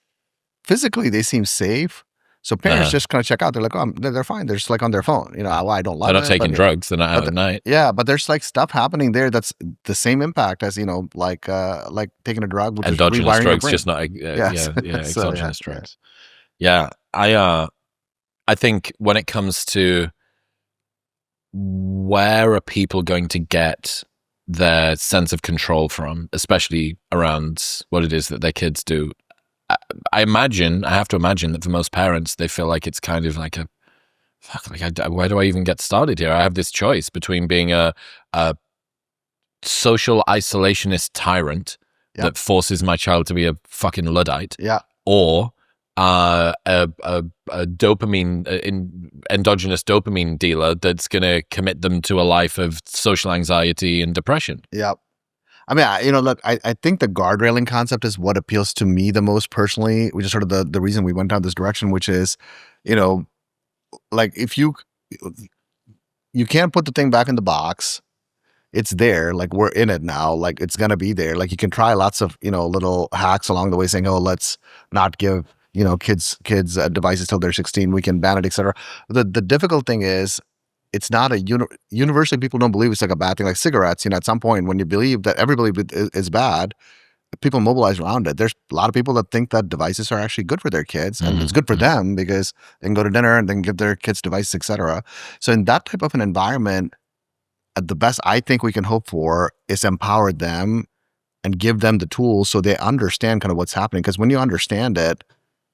physically they seem safe. So parents just kind of check out. They're like, oh, they're fine. They're just like on their phone. I don't love it. They're not taking drugs. They're not out at night. Yeah, but there's like stuff happening there that's the same impact as, like taking a drug. Which endogenous is drugs, just not, exogenous drugs. Yeah. I think when it comes to where are people going to get their sense of control from, especially around what it is that their kids do, I have to imagine that for most parents, they feel like it's kind of like where do I even get started here? I have this choice between being a social isolationist tyrant that forces my child to be a fucking Luddite, or a dopamine, endogenous dopamine dealer that's going to commit them to a life of social anxiety and depression. Yeah. I mean, look, I think the guardrailing concept is what appeals to me the most personally, which is sort of the reason we went down this direction, which is, like if you can't put the thing back in the box, it's there, like we're in it now, like it's going to be there. Like you can try lots of, little hacks along the way saying, oh, let's not give, kids devices till they're 16, we can ban it, etc. The difficult thing is, it's not universally people don't believe it's like a bad thing, like cigarettes. At some point when you believe that everybody is bad, people mobilize around it. There's a lot of people that think that devices are actually good for their kids, and it's good for them because they can go to dinner and they can give their kids devices, etc. So in that type of an environment, the best I think we can hope for is empower them and give them the tools so they understand kind of what's happening. Because when you understand it,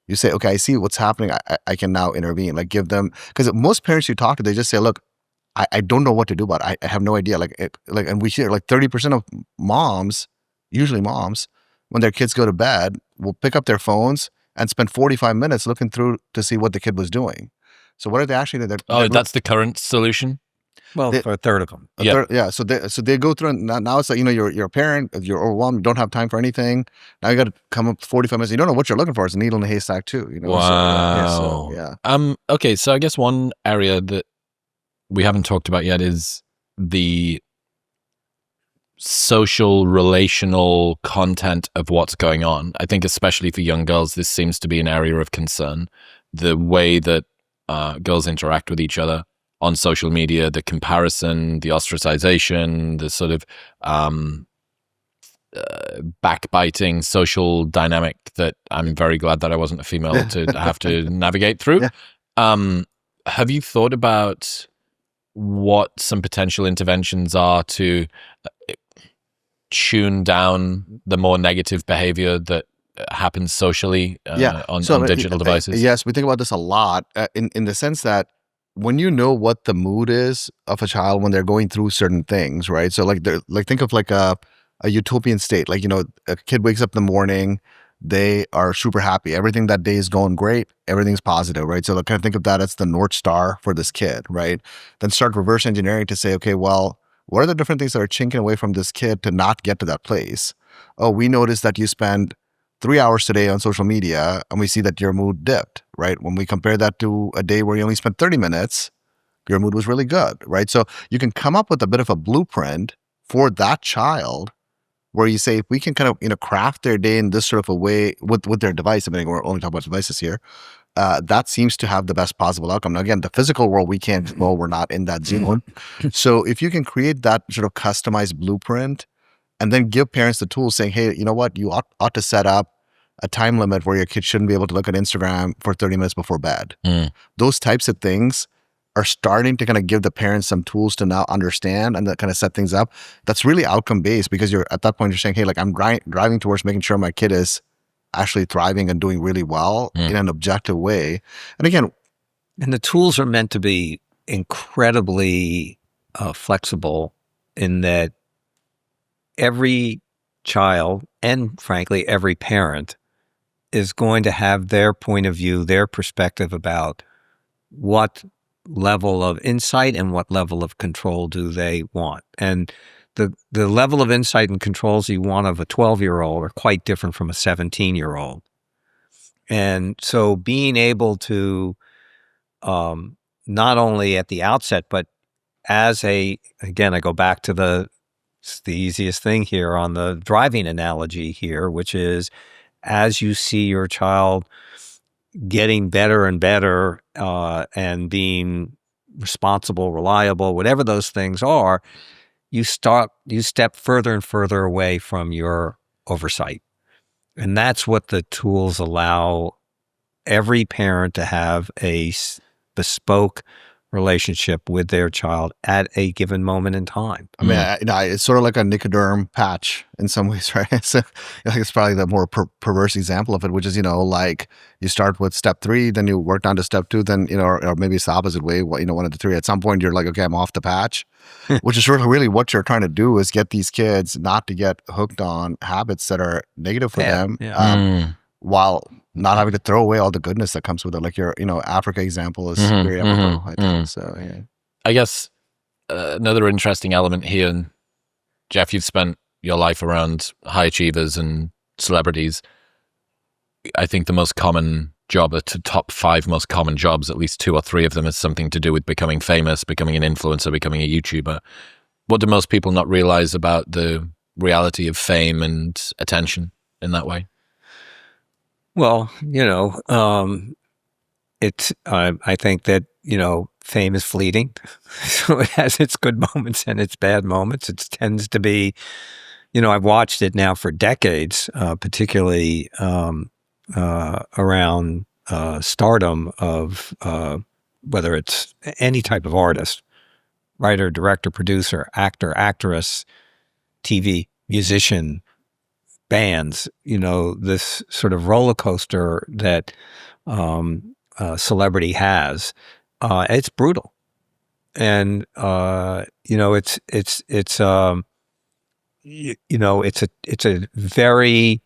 You say, okay, I see what's happening. I can now intervene. Like give them, because most parents you talk to, they just say, look, I don't know what to do about it. I have no idea. And we hear like 30% of moms, usually moms, when their kids go to bed, will pick up their phones and spend 45 minutes looking through to see what the kid was doing. So what are they actually doing? That's the current solution? Well, for a third of them. So they go through, and now it's like, you're a parent, you're overwhelmed, you don't have time for anything. Now you got to come up 45 minutes. You don't know what you're looking for. It's a needle in a haystack too. Wow. So. Okay. So I guess one area that we haven't talked about yet is the social relational content of what's going on. I think especially for young girls, this seems to be an area of concern. The way that girls interact with each other on social media, the comparison, the ostracization, the sort of backbiting social dynamic that I'm very glad that I wasn't a female to have to navigate through. Yeah. Have you thought about what some potential interventions are to tune down the more negative behavior that happens socially on digital devices? Yes, we think about this a lot in the sense that when you know what the mood is of a child when they're going through certain things, right? So think of like a utopian state. Like, a kid wakes up in the morning, they are super happy. Everything that day is going great. Everything's positive, right? So kind of think of that as the North Star for this kid, right? Then start reverse engineering to say, okay, well, what are the different things that are chinking away from this kid to not get to that place? Oh, we noticed that you spend 3 hours today on social media, and we see that your mood dipped, right? When we compare that to a day where you only spent 30 minutes, your mood was really good, right? So you can come up with a bit of a blueprint for that child where you say, if we can kind of, craft their day in this sort of a way with their device, I mean, we're only talking about devices here, that seems to have the best possible outcome. Now, again, the physical world, we can't control, we're not in that zone. So if you can create that sort of customized blueprint, and then give parents the tools saying, hey, you know what, you ought to set up a time limit where your kid shouldn't be able to look at Instagram for 30 minutes before bed. Those types of things are starting to kind of give the parents some tools to now understand and that kind of set things up. That's really outcome-based, because you're at that point, you're saying, hey, like I'm driving towards making sure my kid is actually thriving and doing really well in an objective way. And again, and the tools are meant to be incredibly flexible in that every child, and frankly, every parent, is going to have their point of view, their perspective about what level of insight and what level of control do they want. And the level of insight and controls you want of a 12-year-old are quite different from a 17-year-old. And so being able to not only at the outset, but again, I go back to it's the easiest thing here on the driving analogy here, which is as you see your child getting better and better and being responsible, reliable, whatever those things are, you step further and further away from your oversight. And that's what the tools allow every parent to have a bespoke relationship with their child at a given moment in time. I mean, it's sort of like a Nicoderm patch in some ways, right? So I think it's probably the more perverse example of it, which is, like you start with step 3, then you work down to step 2, then, or maybe it's the opposite way, one of the 3. At some point, you're like, okay, I'm off the patch, which is really what you're trying to do is get these kids not to get hooked on habits that are negative for them. While not having to throw away all the goodness that comes with it. Like your, Africa example is very apropos, I think. So, yeah. I guess another interesting element here, and Jeff, you've spent your life around high achievers and celebrities. I think the most common job, the top 5 most common jobs, at least 2 or 3 of them is something to do with becoming famous, becoming an influencer, becoming a YouTuber. What do most people not realize about the reality of fame and attention in that way? Well, I think that, fame is fleeting. So it has its good moments and its bad moments. It tends to be, I've watched it now for decades, particularly around stardom of whether it's any type of artist, writer, director, producer, actor, actress, TV, musician, bands, this sort of roller coaster that celebrity has, it's brutal. And, it's a very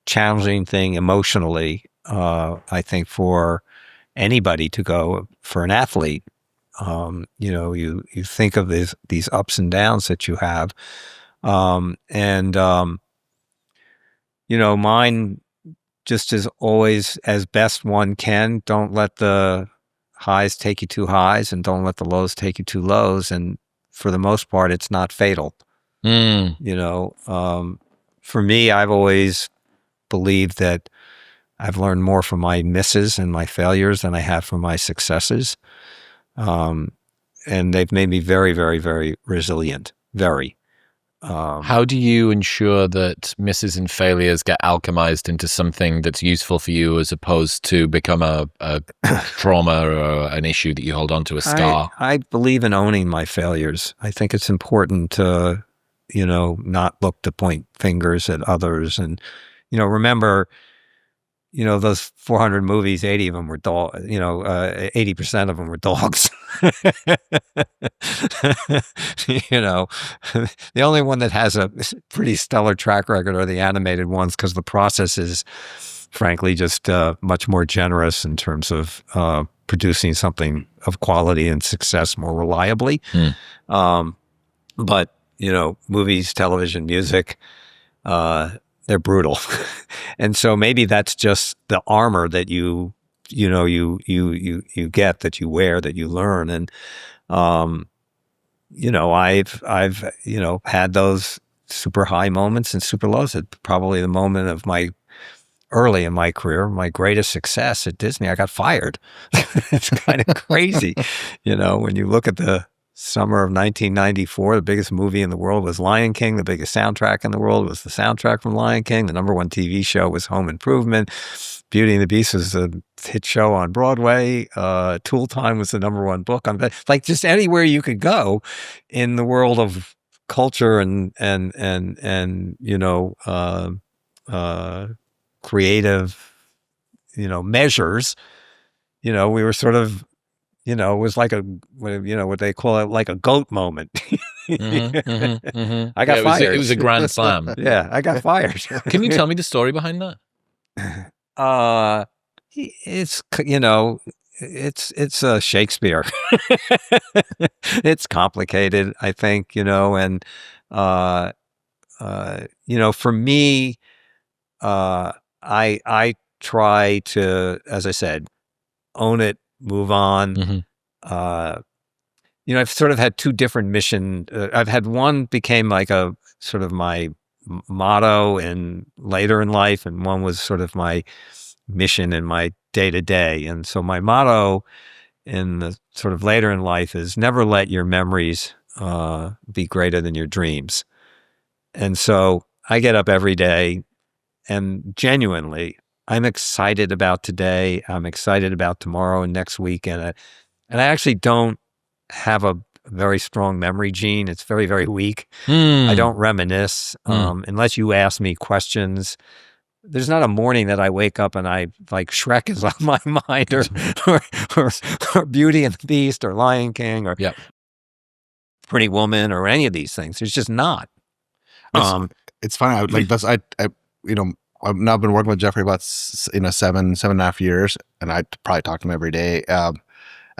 challenging thing emotionally, I think, for anybody to go, for an athlete. You think of these ups and downs that you have. Mine just is always as best one can. Don't let the highs take you too highs, and don't let the lows take you too lows. And for the most part, it's not fatal. For me, I've always believed that I've learned more from my misses and my failures than I have from my successes. And they've made me very, very, very resilient. Very. How do you ensure that misses and failures get alchemized into something that's useful for you, as opposed to become a trauma or an issue that you hold on to, a scar? I believe in owning my failures. I think it's important to, not look to point fingers at others. And, remember, those 400 movies, 80 of them were 80% of them were dogs. The only one that has a pretty stellar track record are the animated ones, because the process is, frankly, just much more generous in terms of producing something of quality and success more reliably. But, movies, television, music, they're brutal. And so maybe that's just the armor that you get, that you wear, that you learn. And, I've had those super high moments and super lows. At probably the moment of early in my career, my greatest success at Disney, I got fired. It's kind of crazy. When you look at the summer of 1994, the biggest movie in the world was Lion King. The biggest soundtrack in the world was the soundtrack from Lion King. The number one TV show was Home Improvement. Beauty and the Beast was a hit show on Broadway. Tool Time was the number one book on, like, just anywhere you could go in the world of culture and creative, measures. We were sort of, it was like what they call it, like a GOAT moment. I got fired. It was a grand slam. Yeah, I got fired. Can you tell me the story behind that? It's Shakespeare. It's complicated, I think, and for me, I try to, as I said, own it, move on. I've sort of had two different missions. I've had one became like a sort of my motto and later in life, and one was sort of my mission in my day-to-day. And so my motto in the sort of later in life is never let your memories be greater than your dreams. And so I get up every day and genuinely, I'm excited about today. I'm excited about tomorrow and next week. And I actually don't have a very strong memory gene. It's very, very weak. I don't reminisce unless you ask me questions. There's not a morning that I wake up and I like Shrek is on my mind, or Beauty and the Beast, or Lion King, or Pretty Woman, or any of these things. There's just not. It's funny. I've now been working with Jeffrey about 7.5 years, and I probably talk to him every day. And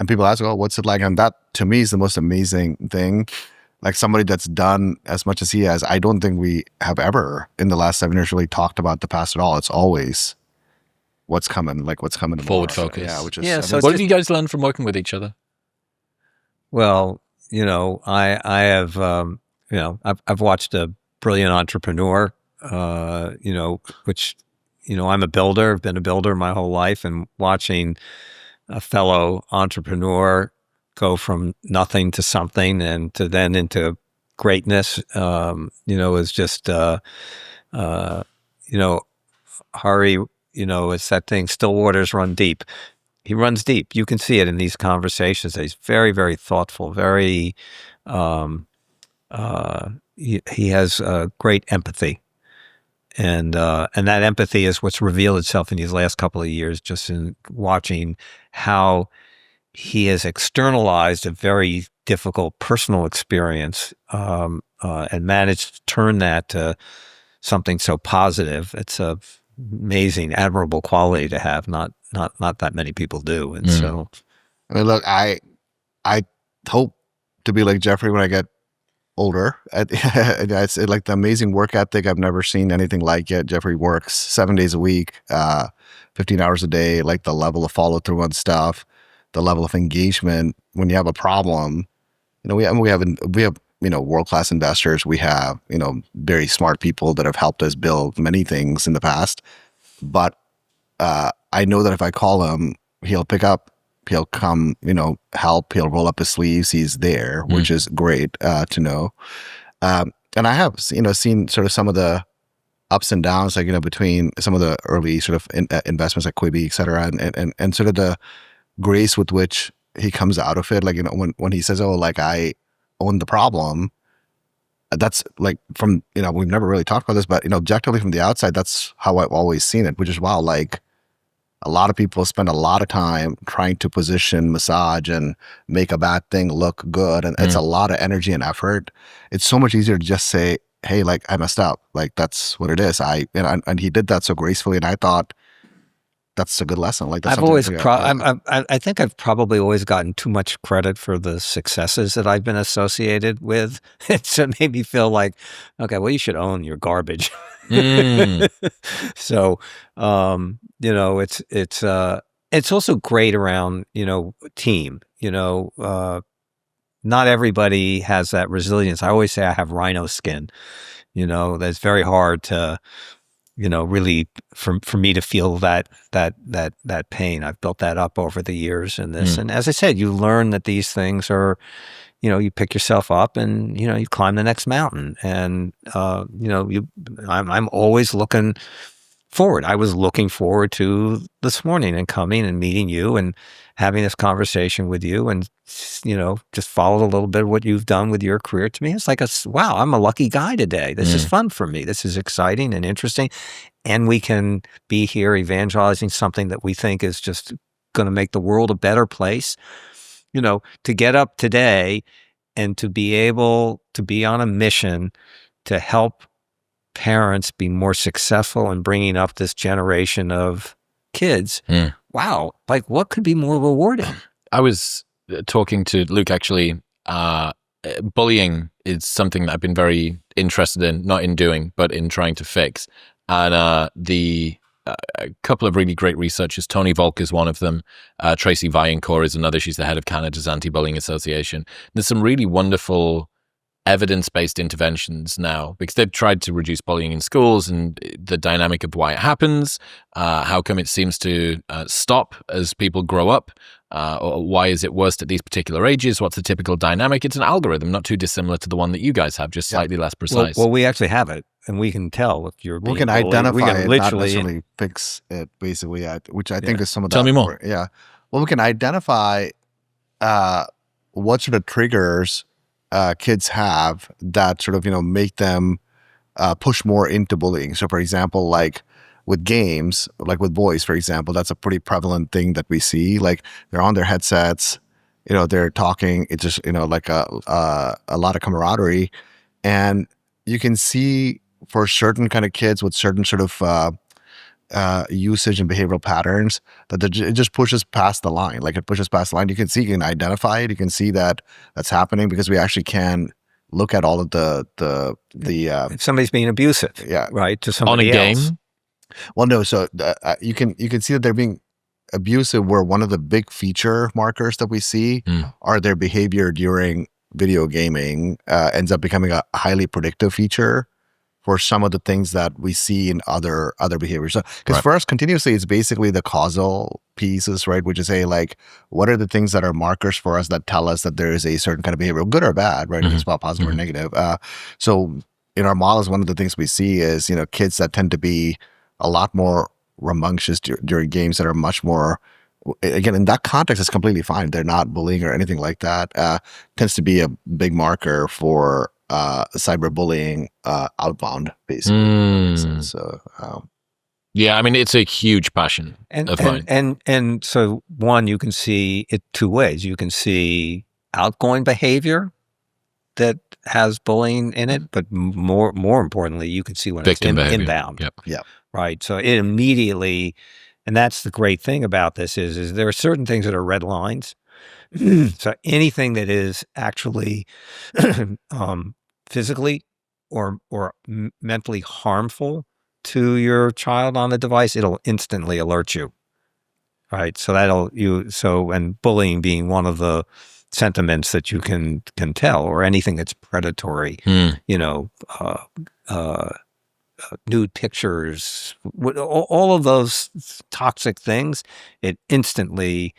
people ask, "Oh, what's it like?" And that to me is the most amazing thing. Like, somebody that's done as much as he has, I don't think we have ever in the last 7 years really talked about the past at all. It's always what's coming, forward focus. Yeah, which is So what have you guys learned from working with each other? Well, I have I've watched a brilliant entrepreneur. Which, I'm a builder. I've been a builder my whole life, and watching a fellow entrepreneur go from nothing to something and to then into greatness, is just, Hari, it's that thing, still waters run deep. He runs deep. You can see it in these conversations. He's very, very thoughtful, very, he has great empathy. And that empathy is what's revealed itself in these last couple of years, just in watching how he has externalized a very difficult personal experience and managed to turn that to something so positive. It's a amazing, admirable quality to have. Not that many people do. And so, I mean, look, I hope to be like Jeffrey when I get older. It's like the amazing work ethic. I've never seen anything like it. Jeffrey works 7 days a week, 15 hours a day, like the level of follow through on stuff, the level of engagement. When you have a problem, we have world-class investors. We have, very smart people that have helped us build many things in the past. But I know that if I call him, he'll pick up, he'll come, help, he'll roll up his sleeves. He's there, which is great to know. And I have, seen sort of some of the ups and downs, like, between some of the early sort of investments like Quibi, et cetera, and sort of the grace with which he comes out of it. Like, when he says, oh, like, I own the problem, that's like from, we've never really talked about this, but, objectively from the outside, that's how I've always seen it, which is, wow, like, a lot of people spend a lot of time trying to position, massage, and make a bad thing look good. And it's a lot of energy and effort. It's so much easier to just say, hey, like, I messed up. Like, that's what it is. And he did that so gracefully. And I thought that's a good lesson. Like, that's I've always, I think I've probably always gotten too much credit for the successes that I've been associated with. So it made me feel like, okay, well, you should own your garbage. So, it's also great around, team, not everybody has that resilience. I always say I have rhino skin, that's very hard to, really for me to feel that pain. I've built that up over the years in this. And as I said, you learn that these things are, you pick yourself up and, you climb the next mountain. And, I'm always looking forward. I was looking forward to this morning and coming and meeting you and having this conversation with you and, just followed a little bit of what you've done with your career. To me, it's like, wow, I'm a lucky guy today. This is fun for me. This is exciting and interesting. And we can be here evangelizing something that we think is just going to make the world a better place. To get up today and to be able to be on a mission to help parents be more successful in bringing up this generation of kids. Wow. Like, what could be more rewarding? I was talking to Luke, actually. Bullying is something that I've been very interested in, not in doing, but in trying to fix. And a couple of really great researchers, Tony Volk is one of them, Tracy Viancourt is another. She's the head of Canada's Anti-Bullying Association. There's some really wonderful evidence-based interventions now, because they've tried to reduce bullying in schools and the dynamic of why it happens, how come it seems to stop as people grow up, or why is it worse at these particular ages, what's the typical dynamic. It's an algorithm not too dissimilar to the one that you guys have, just slightly less precise. Well, we actually have it, and we can tell if you're being we can bullied. identify we can it, literally not necessarily fix it, basically, which I think is some of that. Tell me more. Yeah. Well, we can identify what sort of triggers kids have that sort of, make them push more into bullying. So, for example, like with games, like with boys, for example, that's a pretty prevalent thing that we see. Like, they're on their headsets, they're talking. It's just, like a lot of camaraderie. And you can see for certain kind of kids with certain sort of usage and behavioral patterns that it just pushes past the line. Like, it pushes past the line. You can identify it. You can see that that's happening because we actually can look at all of the if somebody's being abusive, right, to somebody on a else. game. Well, no. So you can see that they're being abusive, where one of the big feature markers that we see are their behavior during video gaming ends up becoming a highly predictive feature for some of the things that we see in other behaviors. So, because for us, continuously, it's basically the causal pieces, right? Which is, hey, like, what are the things that are markers for us that tell us that there is a certain kind of behavior, good or bad, right? It's about positive or negative. So in our models, one of the things we see is, kids that tend to be a lot more rambunctious during games, that are much more, again, in that context, it's completely fine. They're not bullying or anything like that. Tends to be a big marker for cyberbullying outbound, basically. So yeah, I mean, it's a huge passion of mine. And so one, you can see it two ways. You can see outgoing behavior that has bullying in it, but more importantly, you can see when Victim it's behavior. inbound. Yep. Right. So it immediately, and that's the great thing about this is there are certain things that are red lines. So anything that is actually physically or mentally harmful to your child on the device, it'll instantly alert you. Right. So and bullying being one of the sentiments that you can tell, or anything that's predatory, nude pictures, all of those toxic things, it instantly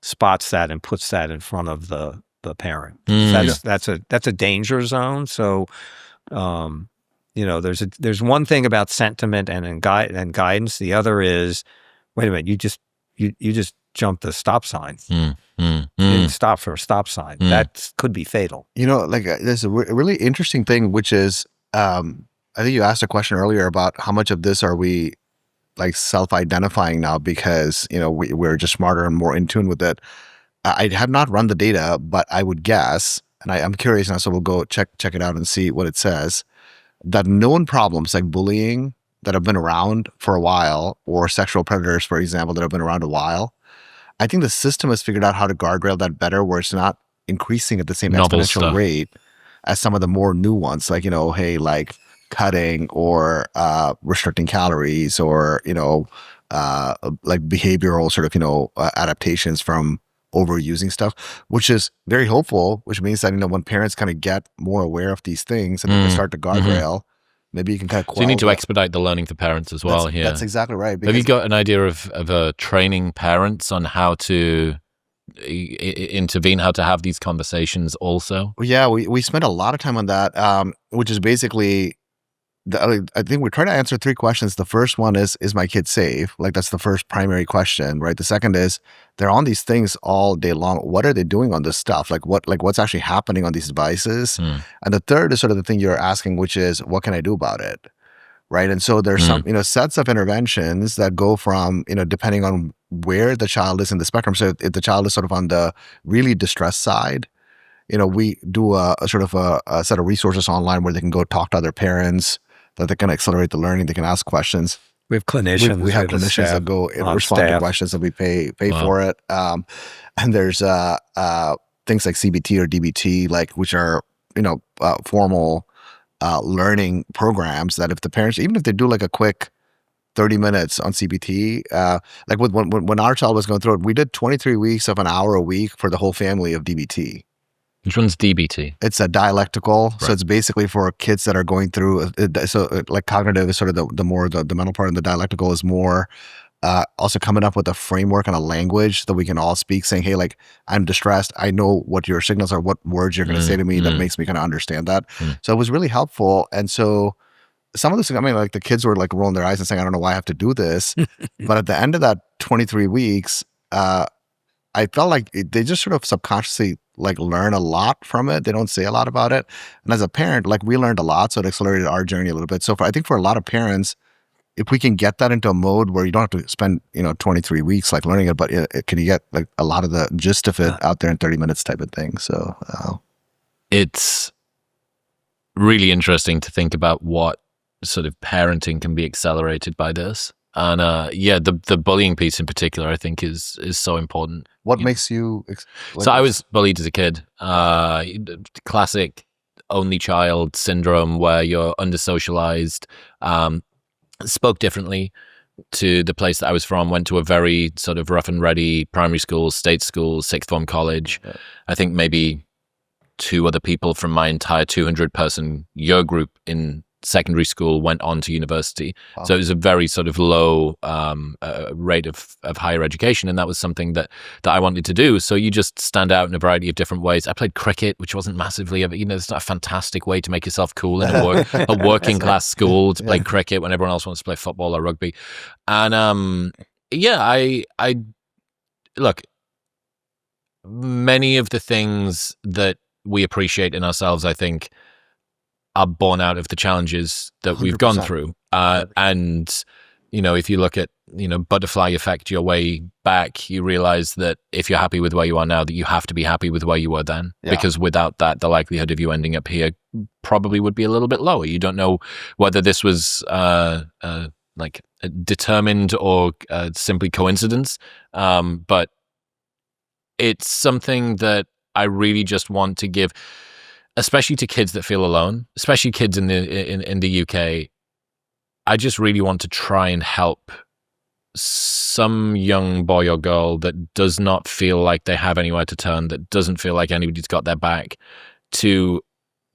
spots that and puts that in front of the parent. That's a danger zone. So, there's one thing about sentiment and guidance. The other is, wait a minute, you just jumped the stop sign. You didn't stop for a stop sign. That could be fatal. There's a really interesting thing, which is, I think you asked a question earlier about how much of this are we like self-identifying now because, we're just smarter and more in tune with it. I have not run the data, but I would guess, and I'm curious now, so we'll go check it out and see what it says, that known problems like bullying that have been around for a while, or sexual predators, for example, that have been around a while, I think the system has figured out how to guardrail that better, where it's not increasing at the same exponential rate as some of the more new ones, like, like cutting or restricting calories, or like behavioral sort of adaptations from overusing stuff, which is very hopeful, which means that when parents kind of get more aware of these things and they can start to guardrail, maybe you can kind of so you need to expedite the learning for parents as well. That's exactly right. Have you got an idea of training parents on how to intervene, how to have these conversations also? Yeah, we spent a lot of time on that, which is basically, I think we're trying to answer three questions. The first one is my kid safe? Like, that's the first primary question, right? The second is, they're on these things all day long. What are they doing on this stuff? What's actually happening on these devices? And the third is sort of the thing you're asking, which is, what can I do about it? Right. And so there's some, sets of interventions that go from, depending on where the child is in the spectrum. So if the child is sort of on the really distressed side, we do a sort of a set of resources online where they can go talk to other parents, that they can accelerate the learning. They can ask questions. We have clinicians. We have clinicians that go and respond to questions, and we pay for it. And there's things like CBT or DBT, which are formal learning programs that if the parents, even if they do like a quick 30 minutes on CBT, like when our child was going through it, we did 23 weeks of an hour a week for the whole family of DBT. Which one's DBT? It's a dialectical. Right. So it's basically for kids that are going through, so like cognitive is sort of the mental part, and the dialectical is more also coming up with a framework and a language that we can all speak, saying, hey, like, I'm distressed. I know what your signals are, what words you're going to say to me that makes me kind of understand that. So it was really helpful. And so some of this, I mean, like the kids were like rolling their eyes and saying, I don't know why I have to do this. But at the end of that 23 weeks, I felt like they just sort of subconsciously like learn a lot from it. They don't say a lot about it. And as a parent, like we learned a lot. So it accelerated our journey a little bit. So I think for a lot of parents, if we can get that into a mode where you don't have to spend, 23 weeks like learning it, but can you get like a lot of the gist of it out there in 30 minutes type of thing. So it's really interesting to think about what sort of parenting can be accelerated by this. And the bullying piece in particular, I think is so important. What makes you? So I was bullied as a kid. Classic only child syndrome, where you're under-socialized. Spoke differently to the place that I was from. Went to a very sort of rough and ready primary school, state school, sixth form college. Okay. I think maybe two other people from my entire 200-person year group in secondary school went on to university. Wow. So it was a very sort of low rate of higher education, and that was something that I wanted to do. So you just stand out in a variety of different ways. I played cricket, which wasn't massively, it's not a fantastic way to make yourself cool in a working class school to play cricket when everyone else wants to play football or rugby. And I look, many of the things that we appreciate in ourselves, I think, are born out of the challenges that we've gone 100%. through. And, if you look at, butterfly effect your way back, you realize that if you're happy with where you are now, that you have to be happy with where you were then. Yeah. Because without that, the likelihood of you ending up here probably would be a little bit lower. You don't know whether this was like determined or simply coincidence. But it's something that I really just want to give, especially to kids that feel alone, especially kids in the UK. I just really want to try and help some young boy or girl that does not feel like they have anywhere to turn, that doesn't feel like anybody's got their back, to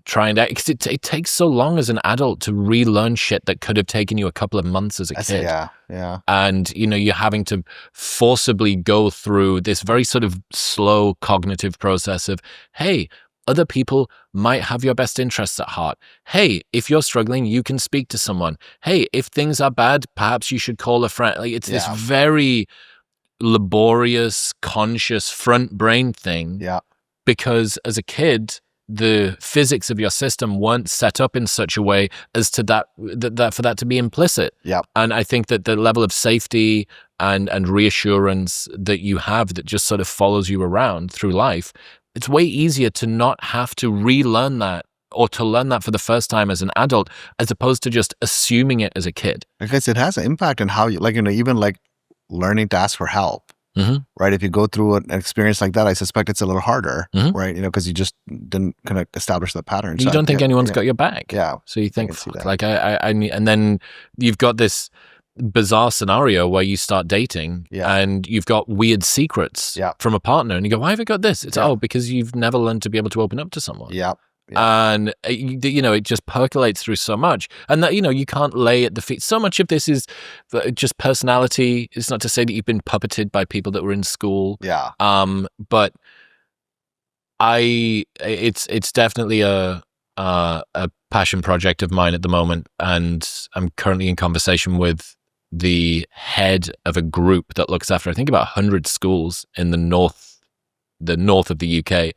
try and, because it takes so long as an adult to relearn shit that could have taken you a couple of months as a kid. Yeah. And, you're having to forcibly go through this very sort of slow cognitive process of, hey, other people might have your best interests at heart. Hey, if you're struggling, you can speak to someone. Hey, if things are bad, perhaps you should call a friend. Like, it's this very laborious, conscious front brain thing. Yeah. Because as a kid, the physics of your system weren't set up in such a way as to that for that to be implicit. Yeah. And I think that the level of safety and reassurance that you have that just sort of follows you around through life, it's way easier to not have to relearn that or to learn that for the first time as an adult, as opposed to just assuming it as a kid. Because it has an impact on how you, like, even like learning to ask for help, right? If you go through an experience like that, I suspect it's a little harder, right? Because you just didn't kind of establish the pattern. You don't think anyone's got your back. Yeah. So you think, fuck, like I need, and then you've got this bizarre scenario where you start dating and you've got weird secrets from a partner, and you go, why have I got this? It's because you've never learned to be able to open up to someone. And it just percolates through so much, and that you can't lay at the feet. So much of this is just personality. It's not to say that you've been puppeted by people that were in school. But it's definitely a passion project of mine at the moment, and I'm currently in conversation with the head of a group that looks after, I think, about 100 schools in the north of the UK.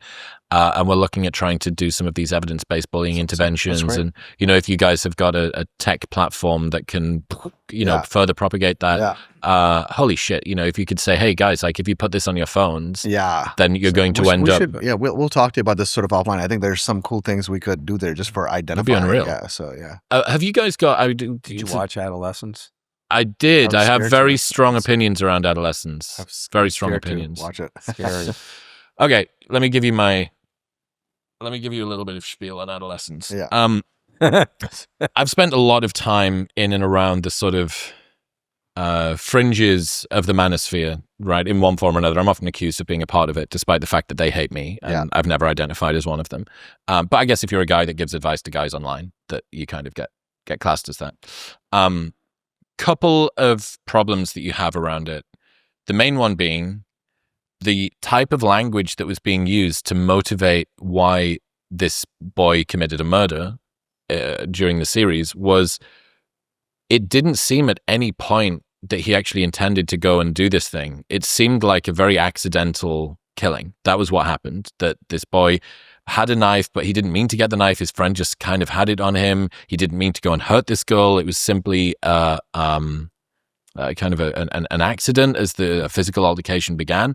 And we're looking at trying to do some of these evidence-based bullying interventions. And, if you guys have got a tech platform that can, further propagate that, holy shit, if you could say, hey guys, like if you put this on your phones, then you're going to end up. We'll talk to you about this sort of offline. I think there's some cool things we could do there just for identifying. That'd be unreal. Have you guys got, did you watch Adolescence? I did. I have very strong opinions around Adolescence. Very strong opinions. Watch it. Scary. Okay, let me give you a little bit of spiel on Adolescence. I've spent a lot of time in and around the sort of fringes of the manosphere, right, in one form or another. I'm often accused of being a part of it, despite the fact that they hate me, and I've never identified as one of them. But I guess if you're a guy that gives advice to guys online, that you kind of get classed as that. Couple of problems that you have around it. The main one being the type of language that was being used to motivate why this boy committed a murder during the series was, it didn't seem at any point that he actually intended to go and do this thing. It seemed like a very accidental killing. That was what happened, that this boy had a knife, but he didn't mean to get the knife. His friend just kind of had it on him. He didn't mean to go and hurt this girl. It was simply kind of an accident as the physical altercation began.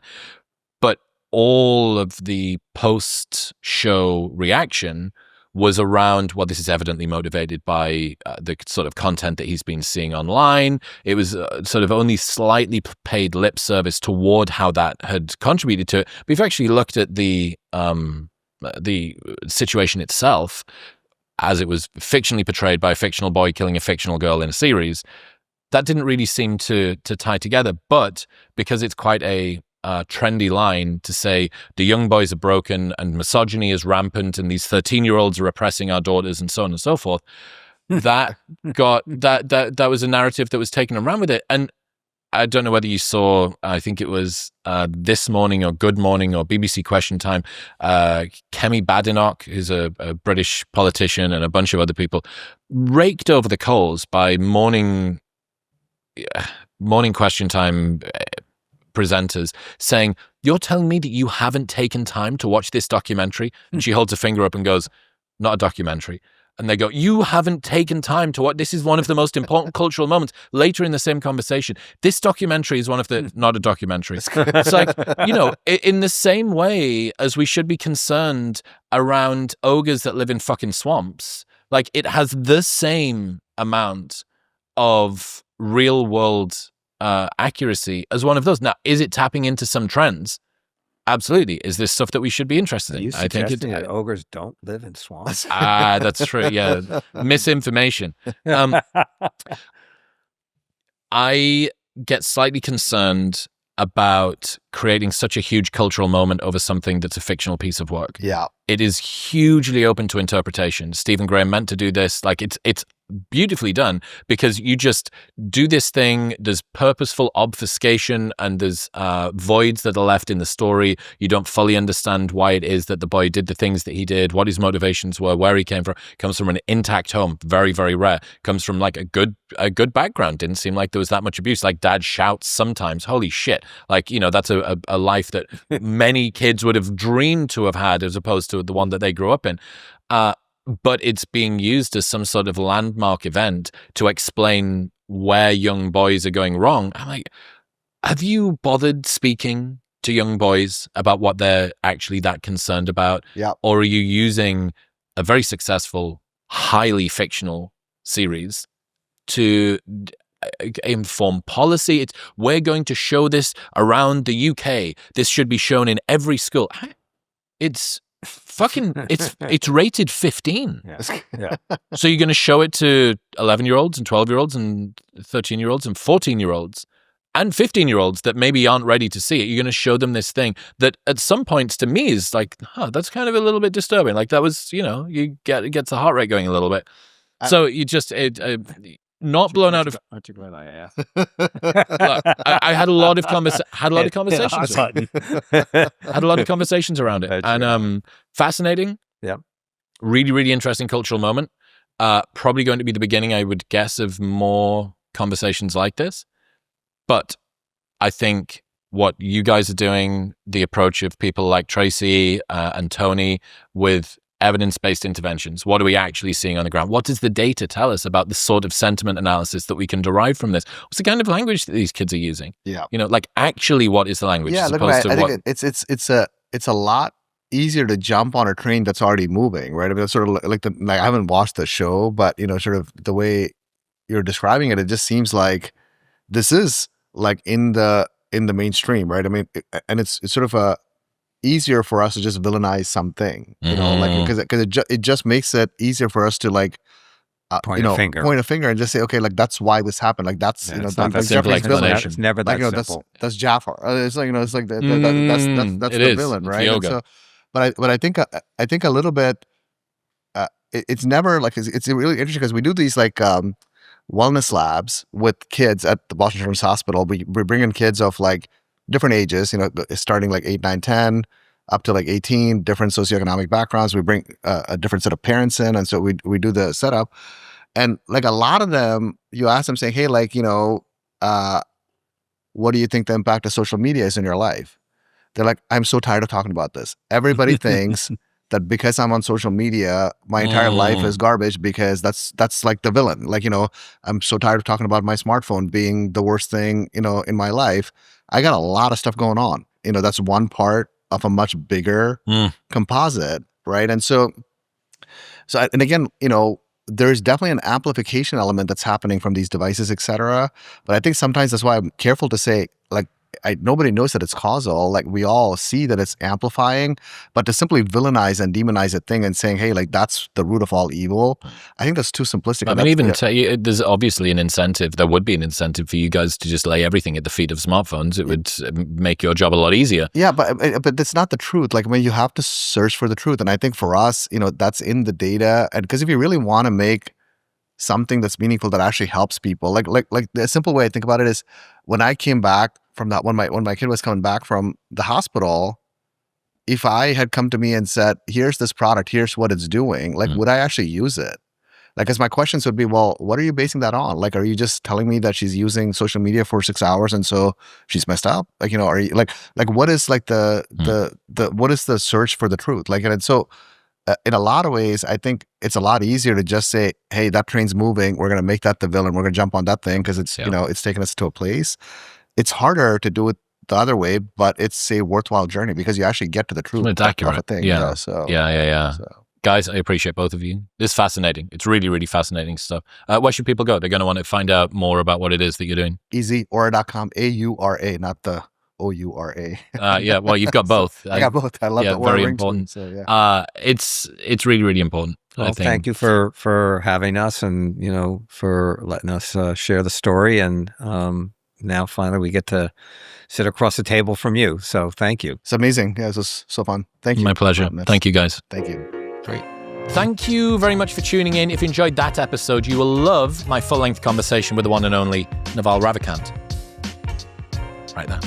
But all of the post-show reaction was around, well, this is evidently motivated by the sort of content that he's been seeing online. It was sort of only slightly paid lip service toward how that had contributed to it. But if you actually looked at the situation itself, as it was fictionally portrayed by a fictional boy killing a fictional girl in a series, that didn't really seem to tie together. But because it's quite a trendy line to say the young boys are broken and misogyny is rampant and these 13-year-olds are oppressing our daughters and so on and so forth, that was a narrative that was taken around with it. And I don't know whether you saw, I think it was This Morning or Good Morning or BBC Question Time, Kemi Badenoch, who's a British politician, and a bunch of other people, raked over the coals by morning Question Time presenters saying, you're telling me that you haven't taken time to watch this documentary? And she holds a finger up and goes, not a documentary. And they go, you haven't taken time to watch. This is one of the most important cultural moments. Later in the same conversation, this documentary is one of the, not a documentary. It's like, you know, in the same way as we should be concerned around ogres that live in fucking swamps, like it has the same amount of real world accuracy as one of those. Now, is it tapping into some trends? Absolutely. Is this stuff that we should be interested in? I think that ogres don't live in swamps. That's true. Yeah, misinformation. I get slightly concerned about creating such a huge cultural moment over something that's a fictional piece of work. Yeah, it is hugely open to interpretation. Stephen Graham meant to do this. Like it's beautifully done because you just do this thing. There's purposeful obfuscation and there's voids that are left in the story. You don't fully understand why it is that the boy did the things that he did, what his motivations were, where he came from. Comes from an intact home, very, very rare. Comes from like a good background. Didn't seem like there was that much abuse. Like dad shouts sometimes. Holy shit. Like, you know, that's a life that many kids would have dreamed to have had as opposed to the one that they grew up in. But it's being used as some sort of landmark event to explain where young boys are going wrong. I'm like, have you bothered speaking to young boys about what they're actually that concerned about? Yeah. Or are you using a very successful, highly fictional series to inform policy? We're going to show this around the UK. This should be shown in every school. It's fucking, it's rated 15. Yeah. So you're going to show it to 11-year-olds and 12-year-olds and 13-year-olds and 14-year-olds and 15-year-olds that maybe aren't ready to see it. You're going to show them this thing that at some points to me is like, that's kind of a little bit disturbing. Like that was, you know, it gets the heart rate going a little bit. So you just, not blown out of. Aren't you glad I asked? Look, I had a lot of conversations. Had a lot of conversations around it, and fascinating. Yeah, really, really interesting cultural moment. Probably going to be the beginning, I would guess, of more conversations like this. But I think what you guys are doing, the approach of people like Tracy and Tony with evidence-based interventions. What are we actually seeing on the ground? What does the data tell us about the sort of sentiment analysis that we can derive from this? What's the kind of language that these kids are using? Yeah. You know, like actually what is the language? Yeah, as look, opposed I to think it's a lot easier to jump on a train that's already moving, right? I mean, it's sort of like I haven't watched the show, but you know, sort of the way you're describing it, it just seems like this is like in the mainstream, right? I mean, and it's sort of easier for us to just villainize something, you know, like because it just makes it easier for us to like point a finger and just say, okay, like that's why this happened, like that's yeah, you know it's not like simple Jeffrey's villain. explanation. It's never that like, simple. That's Jafar. It's like, you know, it's like that's the villain, right? Yoga. So, but I think a little bit. It's never like it's really interesting because we do these like wellness labs with kids at the Boston Children's Hospital. We bring in kids of like different ages, you know, starting like 8, 9, 10, up to like 18, different socioeconomic backgrounds. We bring a different set of parents in, and so we do the setup. And like a lot of them, you ask them saying, hey, like, you know, what do you think the impact of social media is in your life? They're like, I'm so tired of talking about this. Everybody thinks that because I'm on social media, my entire life is garbage because that's like the villain. Like, you know, I'm so tired of talking about my smartphone being the worst thing, you know, in my life. I got a lot of stuff going on. You know, that's one part of a much bigger composite, right? And so and again, you know, there's definitely an amplification element that's happening from these devices, et cetera. But I think sometimes that's why I'm careful to say, like, nobody knows that it's causal. Like we all see that it's amplifying, but to simply villainize and demonize a thing and saying, hey, like that's the root of all evil, I think that's too simplistic. I mean, even there's obviously an incentive. There would be an incentive for you guys to just lay everything at the feet of smartphones. It would make your job a lot easier. Yeah, but that's not the truth. Like, I mean, you have to search for the truth. And I think for us, you know, that's in the data. And because if you really want to make something that's meaningful that actually helps people, like the simple way I think about it is when I came back from that, when my kid was coming back from the hospital, if I had come to me and said, here's this product, here's what it's doing, like, would I actually use it? Like, as my questions would be, well, what are you basing that on? Like, are you just telling me that she's using social media for 6 hours and so she's messed up? Like, you know, are you like what is like the what is the search for the truth? Like, and so in a lot of ways, I think it's a lot easier to just say, hey, that train's moving. We're going to make that the villain. We're going to jump on that thing because it's, it's taking us to a place. It's harder to do it the other way, but it's a worthwhile journey because you actually get to the truth of a thing. Yeah. So. Guys, I appreciate both of you. It's fascinating. It's really, really fascinating stuff. Where should people go? They're going to want to find out more about what it is that you're doing. Easy, Aura.com, AURA, not the OURA. Yeah, well, you've got both. I got both. I love that. Very important. So, it's really, really important. Well, thank you for having us and, for letting us share the story. And now finally we get to sit across the table from you. So thank you. It's amazing. Yeah, this was so fun. Thank you. My pleasure. Thank you, guys. Thank you. Great. Thank you very much for tuning in. If you enjoyed that episode, you will love my full-length conversation with the one and only Naval Ravikant. Right there.